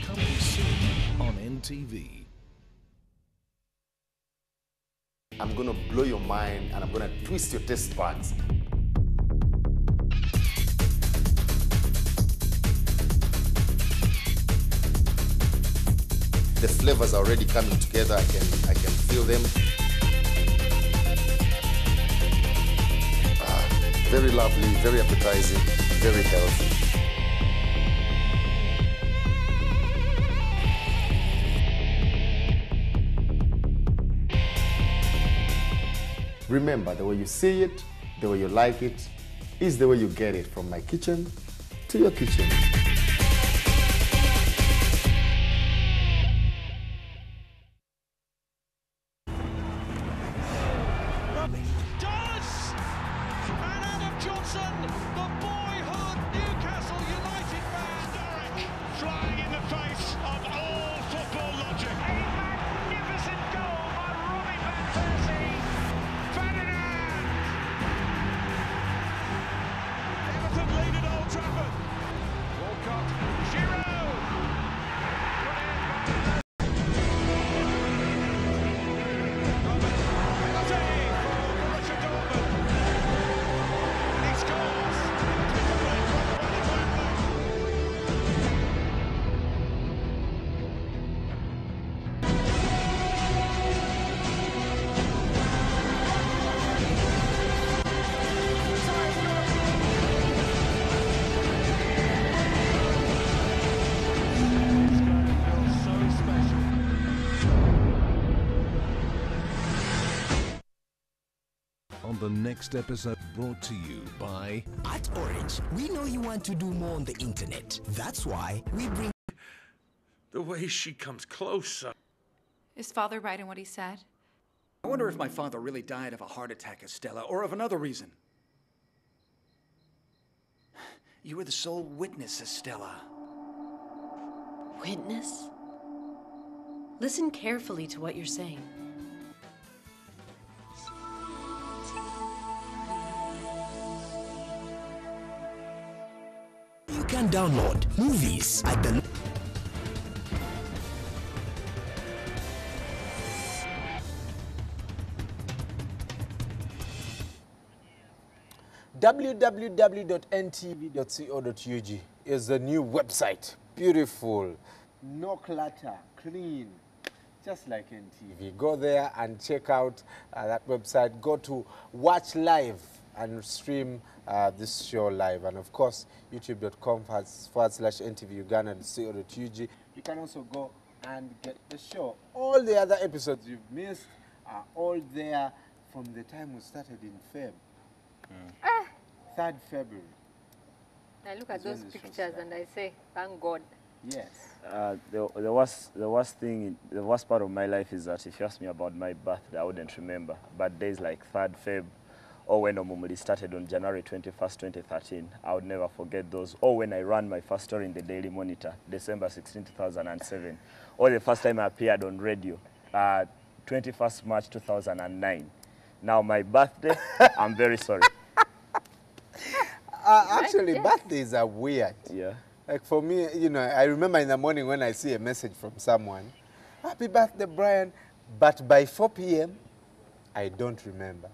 Coming soon on NTV. I'm gonna blow your mind and I'm gonna twist your taste buds. The flavors are already coming together. I can feel them. Very lovely, very appetizing, very healthy. Remember, the way you see it, the way you like it, is the way you get it from my kitchen to your kitchen. Does! And Adam Johnson, the boyhood Newcastle United man, Derek, flying in the face of all football logic. A magnificent goal by Robin van Persie. Ferdinand! Everton lead at Old Trafford. Walcott, Giroud. On the next episode, brought to you by At Orange, we know you want to do more on the internet. That's why we bring... The way she comes closer. Is father right in what he said? I wonder if my father really died of a heart attack, Estella, or of another reason. You were the sole witness, Estella. Witness? Listen carefully to what you're saying. You can download movies at the... www.ntv.co.ug is the new website. Beautiful. No clutter. Clean. Just like NTV. Go there and check out that website. Go to Watch Live and stream this show live. And of course, youtube.com/NTV Uganda.co.ug. You can also go and get the show. All the other episodes you've missed are all there from the time we started in Feb. 3rd February. I look at those pictures and I say, thank God. Yes. The worst part of my life is that if you ask me about my birthday, I wouldn't remember. But days like 3rd Feb, or when Omumuli started on January 21st, 2013, I would never forget those. Or when I ran my first story in the Daily Monitor, December 16, 2007. Or the first time I appeared on radio, 21st March 2009. Now my birthday, I'm very sorry. Actually, birthdays are weird. Yeah. Like for me, you know, I remember in the morning when I see a message from someone, happy birthday, Brian, but by 4 p.m., I don't remember.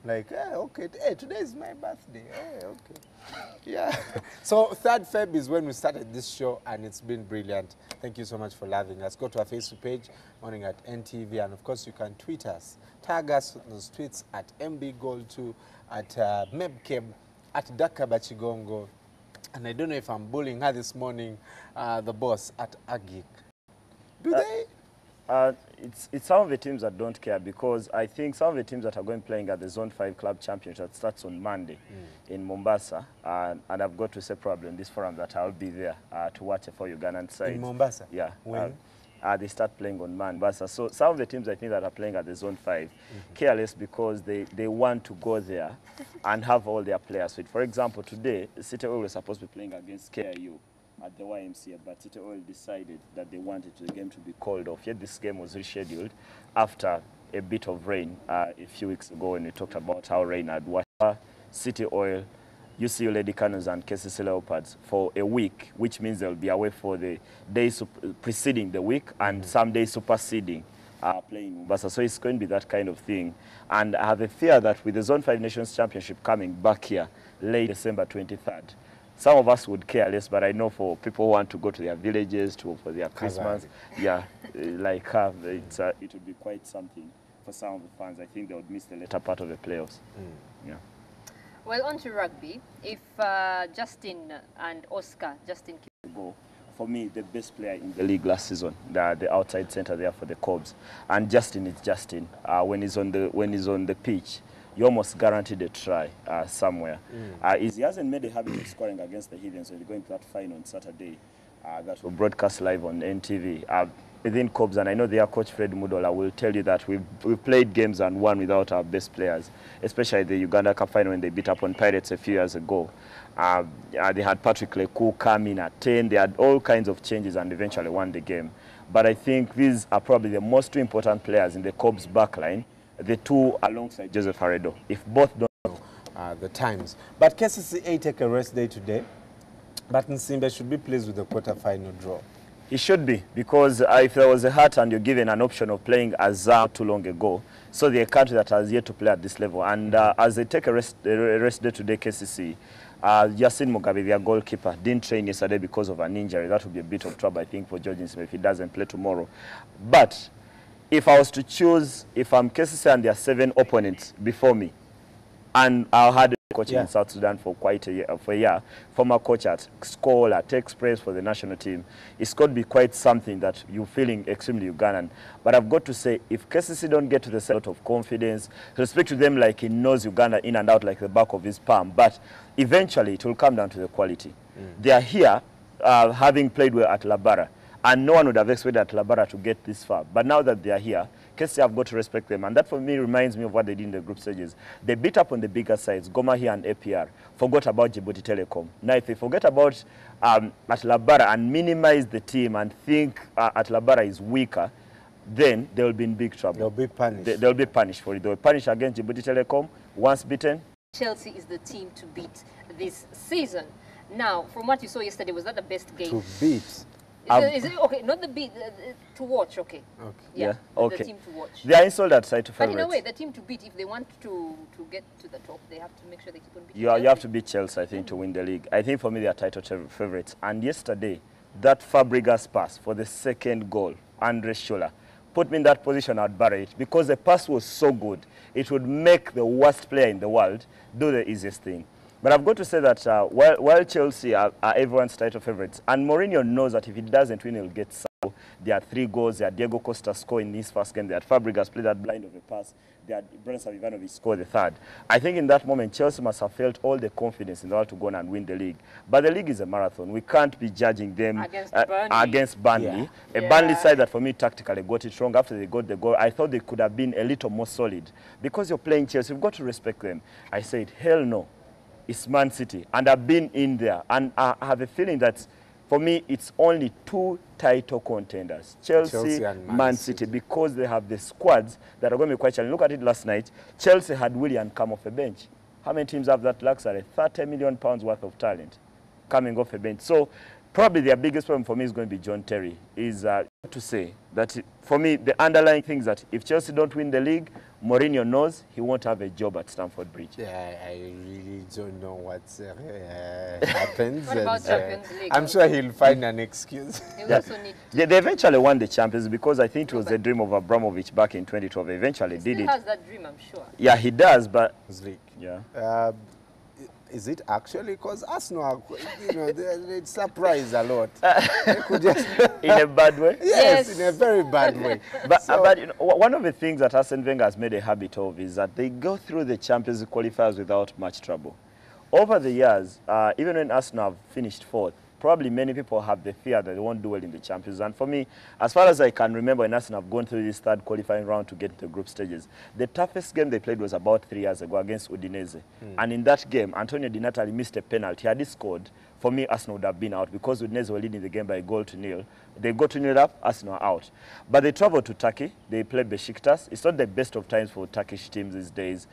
Like, okay, hey, today is my birthday. Hey, okay. Yeah. So 3rd Feb is when we started this show, and it's been brilliant. Thank you so much for loving us. Go to our Facebook page, Morning at NTV, and of course you can tweet us. Tag us on those tweets at MBGold2, at Mebkeb, at Dakabachigongo. And I don't know if I'm bullying her this morning, the boss at Agik. Do they? It's some of the teams that don't care, because I think some of the teams that are going playing at the Zone 5 Club Championship that starts on Monday in Mombasa, and I've got to say probably in this forum that I'll be there to watch it for Ugandan side. In Mombasa? Yeah. When? They start playing on Mombasa. So some of the teams I think that are playing at the Zone 5 care less because they want to go there and have all their players fit. For example, today, City Oil was supposed to be playing against KIU at the YMCA, but City Oil decided that they wanted the game to be called off. Yet this game was rescheduled after a bit of rain a few weeks ago when we talked about how rain had washed City Oil, UCU Lady Cannons and KCC Leopards for a week, which means they'll be away for the days preceding the week and some days superseding playing Mombasa. So it's going to be that kind of thing. And I have a fear that with the Zone 5 Nations Championship coming back here late December 23rd, some of us would care less, but I know for people who want to go to their villages for their Christmas, yeah, like it would be quite something for some of the fans. I think they would miss the later part of the playoffs. Yeah. Well, on to rugby. If Justin and Oscar, Justin go, for me, the best player in the league last season, the outside centre there for the Cobs, and Justin is Justin. When he's on the pitch, you almost guaranteed a try somewhere. He hasn't made a habit of scoring against the Heathens, so he's going to that final on Saturday. That will broadcast live on NTV. Within Cobs, and I know their coach Fred Mudola will tell you that we've played games and won without our best players, especially the Uganda Cup final when they beat up on Pirates a few years ago. They had Patrick Leku come in at 10. They had all kinds of changes and eventually won the game. But I think these are probably the most two important players in the Cobs backline, the two alongside Joseph Haredo. If both don't know the times. But KCCA take a rest day today, but Nsimbe should be pleased with the quarter-final draw. He should be, because if there was a hurt and you're given an option of playing Azam too long ago, so they're a country that has yet to play at this level. And as they take a rest day today, KCC, Yasin Mugabe, their goalkeeper, didn't train yesterday because of an injury. That would be a bit of trouble, I think, for George Nsimbe if he doesn't play tomorrow. But if I was to choose, if I'm KCC and there are 7 opponents before me, and I had coaching in South Sudan for quite a year, former coach at Skoll, at Express for the national team, it's got to be quite something that you're feeling extremely Ugandan. But I've got to say, if KCC don't get to the set of confidence, he'll speak to them like he knows Uganda in and out like the back of his palm. But eventually, it will come down to the quality. They are here, having played well at Labara, and no one would have expected at Labara to get this far. But now that they are here, KCC have got to respect them. And that for me reminds me of what they did in the group stages. They beat up on the bigger sides, Goma here and APR, forgot about Djibouti Telecom. Now if they forget about at Labara and minimize the team and think at Labara is weaker, then they will be in big trouble. They'll be punished. They'll be punished for it. They'll be punished against Djibouti Telecom, once beaten. Chelsea is the team to beat this season. Now, from what you saw yesterday, was that the best game? To beat? Is it okay? Not the beat, to watch. Okay. Okay. Yeah. Okay. The team to watch. They are installed at side to But favorites. in a way, the team to beat, if they want to get to the top, they have to make sure they keep on beating. You have to beat Chelsea, I think, to win the league. I think for me, they are title favorites. And yesterday, that Fabregas pass for the second goal, Andre Scholler, put me in that position at Barrett because the pass was so good. It would make the worst player in the world do the easiest thing. But I've got to say that while Chelsea are everyone's title favorites, and Mourinho knows that if he doesn't win, he'll get sacked. There are 3 goals. There are Diego Costa score in his first game. There had Fabregas play that blind of a pass. There had Branislav Ivanovic score the 3rd. I think in that moment, Chelsea must have felt all the confidence in order to go on and win the league. But the league is a marathon. We can't be judging them against Burnley. A Burnley side that for me tactically got it wrong after they got the goal. I thought they could have been a little more solid. Because you're playing Chelsea, you've got to respect them. I said, hell no. It's Man City, and I've been in there, and I have a feeling that For me, it's only 2 title contenders, Chelsea and Man City, because they have the squads that are going to be quite challenging. Look at it last night. Chelsea had Willian come off a bench. How many teams have that luxury? £30 million worth of talent coming off a bench. So probably their biggest problem for me is going to be John Terry. Is to say that for me, the underlying thing is that if Chelsea don't win the league, Mourinho knows he won't have a job at Stamford Bridge. Yeah, I really don't know what happens. What about Champions League? I'm sure he'll find an excuse. They eventually won the Champions because I think it was the dream of Abramovich back in 2012. They eventually did it. He has that dream, I'm sure. Yeah, he does, but yeah. Is it actually? Because Arsenal, they surprise a lot. They could just in a bad way? Yes, in a very bad way. But one of the things that Arsene Wenger has made a habit of is that they go through the Champions League qualifiers without much trouble. Over the years, even when Arsenal have finished 4th, probably many people have the fear that they won't do well in the Champions. And for me, as far as I can remember, when Arsenal have gone through this 3rd qualifying round to get into the group stages, the toughest game they played was about 3 years ago against Udinese. And in that game, Antonio Di Natale missed a penalty. Had he scored, for me, Arsenal would have been out because Udinese were leading the game by 1-0. They got 2-0 up, Arsenal out. But they traveled to Turkey. They played Besiktas. It's not the best of times for Turkish teams these days.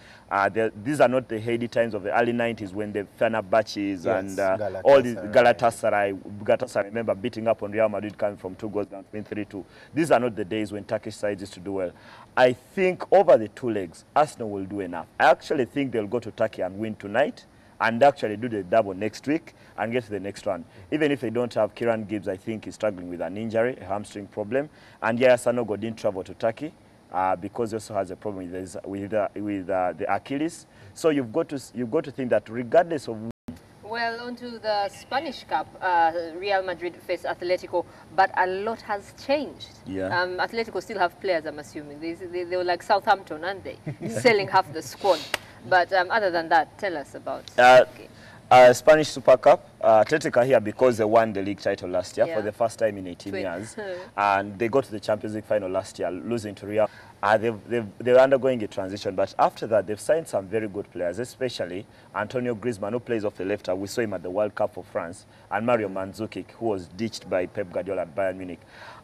These are not the heady times of the early 90s when the Fenerbahçes and all the Galatasaray, I remember beating up on Real Madrid coming from 2 goals down to win 3-2. These are not the days when Turkish sides used to do well. I think over the 2 legs, Arsenal will do enough. I actually think they'll go to Turkey and win tonight and actually do the double next week and get to the next one. Even if they don't have Kieran Gibbs, I think he's struggling with an injury, a hamstring problem. And Yaya Sanogo didn't travel to Turkey because he also has a problem with the Achilles. So you've got to think that regardless of. Well, onto the Spanish Cup, Real Madrid face Atletico, but a lot has changed. Yeah. Atletico still have players, I'm assuming. They were like Southampton, aren't they? Selling half the squad. But other than that, tell us about Spanish Super Cup. Atletico here because they won the league title last year for the first time in 18 years. And they got to the Champions League final last year, losing to Real. They're undergoing a transition, but after that, they've signed some very good players, especially Antonio Griezmann, who plays off the left. We saw him at the World Cup for France, and Mario Mandzukic, who was ditched by Pep Guardiola at Bayern Munich.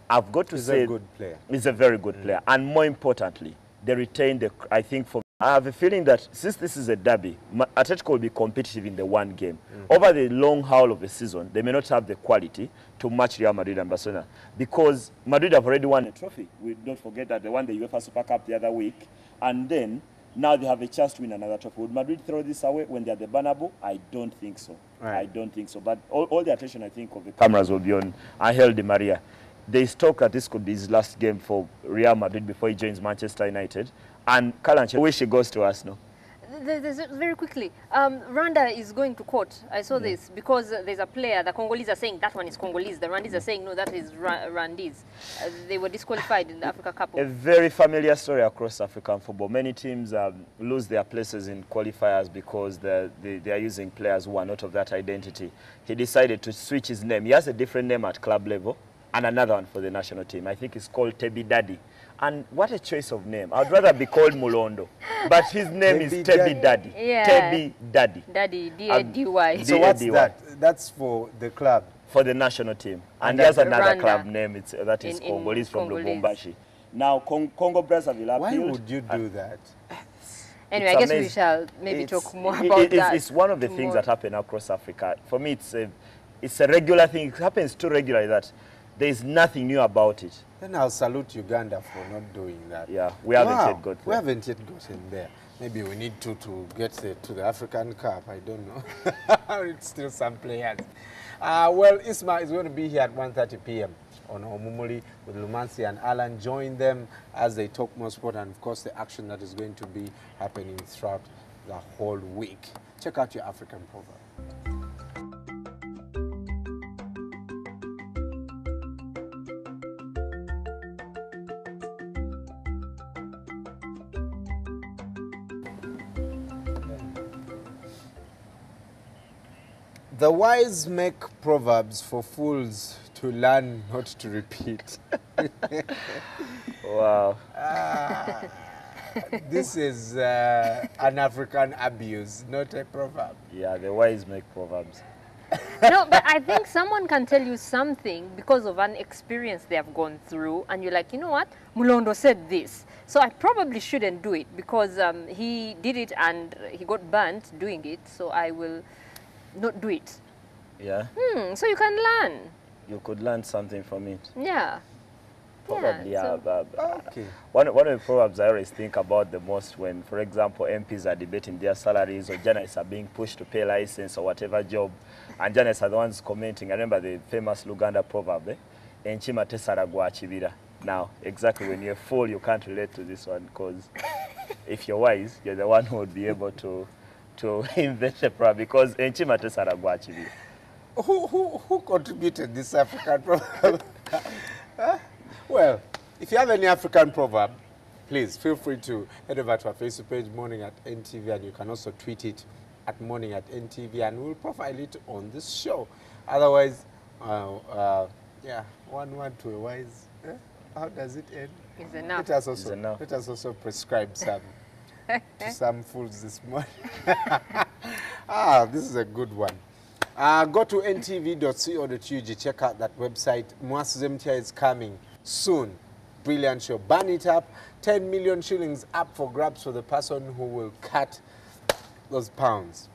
I've got to say, he's a good player. He's a very good player, and more importantly, they retained I think I have a feeling that since this is a derby, Atletico will be competitive in the one game. Over the long haul of the season, they may not have the quality to match Real Madrid and Barcelona because Madrid have already won a trophy. We don't forget that they won the UEFA Super Cup the other week, and then now they have a chance to win another trophy. Would Madrid throw this away when they're at the Bernabeu? I don't think so. Right. I don't think so. But all the attention, I think, of the cameras will be on Angel Di Maria. They talk that this could be his last game for Real Madrid before he joins Manchester United. And Kalanche, wish he goes to Arsenal. Very quickly, Rwanda is going to court. I saw this because there's a player, the Congolese are saying that one is Congolese. The Rwandese are saying no, that is Rwandese. They were disqualified in the Africa Cup. A very familiar story across African football. Many teams lose their places in qualifiers because they are using players who are not of that identity. He decided to switch his name. He has a different name at club level and another one for the national team. I think it's called Tebi Daddy. And what a choice of name. I'd rather be called Mulondo. But his name is Tebi Daddy. Yeah. Tebi Daddy. Daddy, D-A-D-Y. So what's that? That's for the club? For the national team. And there's another club name that is Congolese from Lubumbashi. Now, Congo Brazzaville. Why would you do that? Anyway, I guess we shall maybe talk more about that. It's one of the things that happen across Africa. For me, it's a regular thing. It happens too regularly that there is nothing new about it. Then I'll salute Uganda for not doing that. Yeah, we haven't yet got there. We haven't yet gotten there. Maybe we need to get to the African Cup. I don't know. It's still some players. Well, Isma is going to be here at 1:30 p.m. on Omumuli with Lumansi and Alan. Join them as they talk more sport and, of course, the action that is going to be happening throughout the whole week. Check out your African proverb. The wise make proverbs for fools to learn, not to repeat. Wow. This is an African abuse, not a proverb. Yeah, the wise make proverbs. No, but I think someone can tell you something because of an experience they have gone through, and you're like, you know what, Mulondo said this, so I probably shouldn't do it because he did it and he got burnt doing it, so I will not do it. Yeah. So you can learn. You could learn something from it. Yeah. Probably, Yeah, okay. One of the proverbs I always think about the most when, for example, MPs are debating their salaries or journalists are being pushed to pay license or whatever job, and journalists are the ones commenting. I remember the famous Luganda proverb, Enchima tesara gwa chibira. Now, exactly when you're full, you can't relate to this one because if you're wise, you're the one who would be able to invent a proverb because Enchima tesara gwa chibira. Who contributed this African proverb? Well, if you have any African proverb, please feel free to head over to our Facebook page, Morning at NTV, and you can also tweet it at Morning at NTV, and we'll profile it on this show. Otherwise, yeah, one to a wise. How does it end? It's enough. Let us also prescribe some to some fools this morning. This is a good one. Go to ntv.co.ug, check out that website. Mwasu's MTI is coming soon. Brilliant show. Burn it up. 10 million shillings up for grabs for the person who will cut those pounds.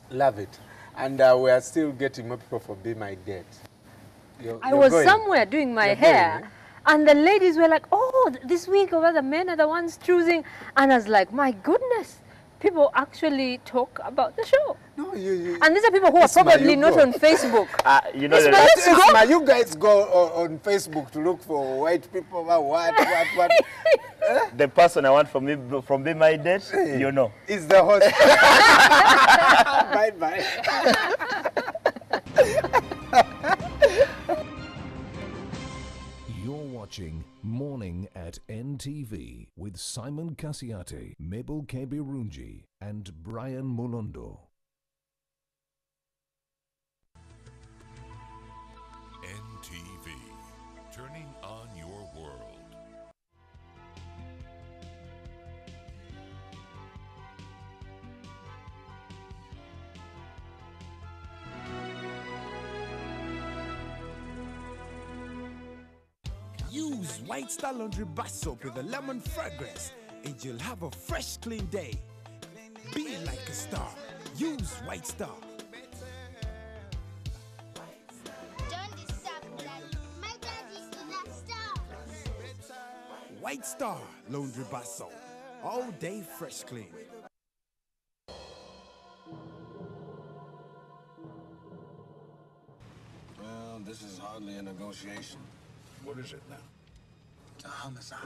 Love it. And we are still getting more people for Be My Date. I was somewhere doing my hair, and the ladies were like, oh, this week over the men are the ones choosing. And I was like, my goodness. People actually talk about the show. No, and these are people who are probably not on Facebook. You know, you guys go on Facebook to look for white people. What? The person I want from Be My Date, you know. Is the host. Bye-bye. Watching Morning at NTV with Simon Kasiate, Mabel Kebirunji, and Brian Mulondo. NTV, turning on your world. Use White Star Laundry Bar Soap with a lemon fragrance and you'll have a fresh, clean day. Be like a star. Use White Star. White Star Laundry Bar Soap. All day fresh clean. Well, this is hardly a negotiation. What is it now? It's a homicide.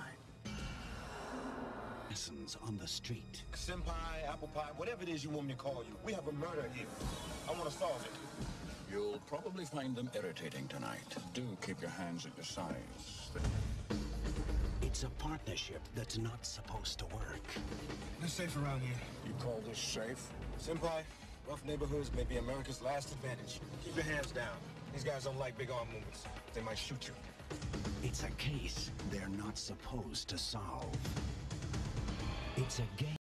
Lessons on the street. Senpai, apple pie, whatever it is you want me to call you. We have a murder here. I want to solve it. You'll probably find them irritating tonight. Do keep your hands at your sides. It's a partnership that's not supposed to work. It's safe around here. You call this safe? Senpai, rough neighborhoods may be America's last advantage. Keep your hands down. These guys don't like big arm movements. They might shoot you. It's a case they're not supposed to solve. It's a game.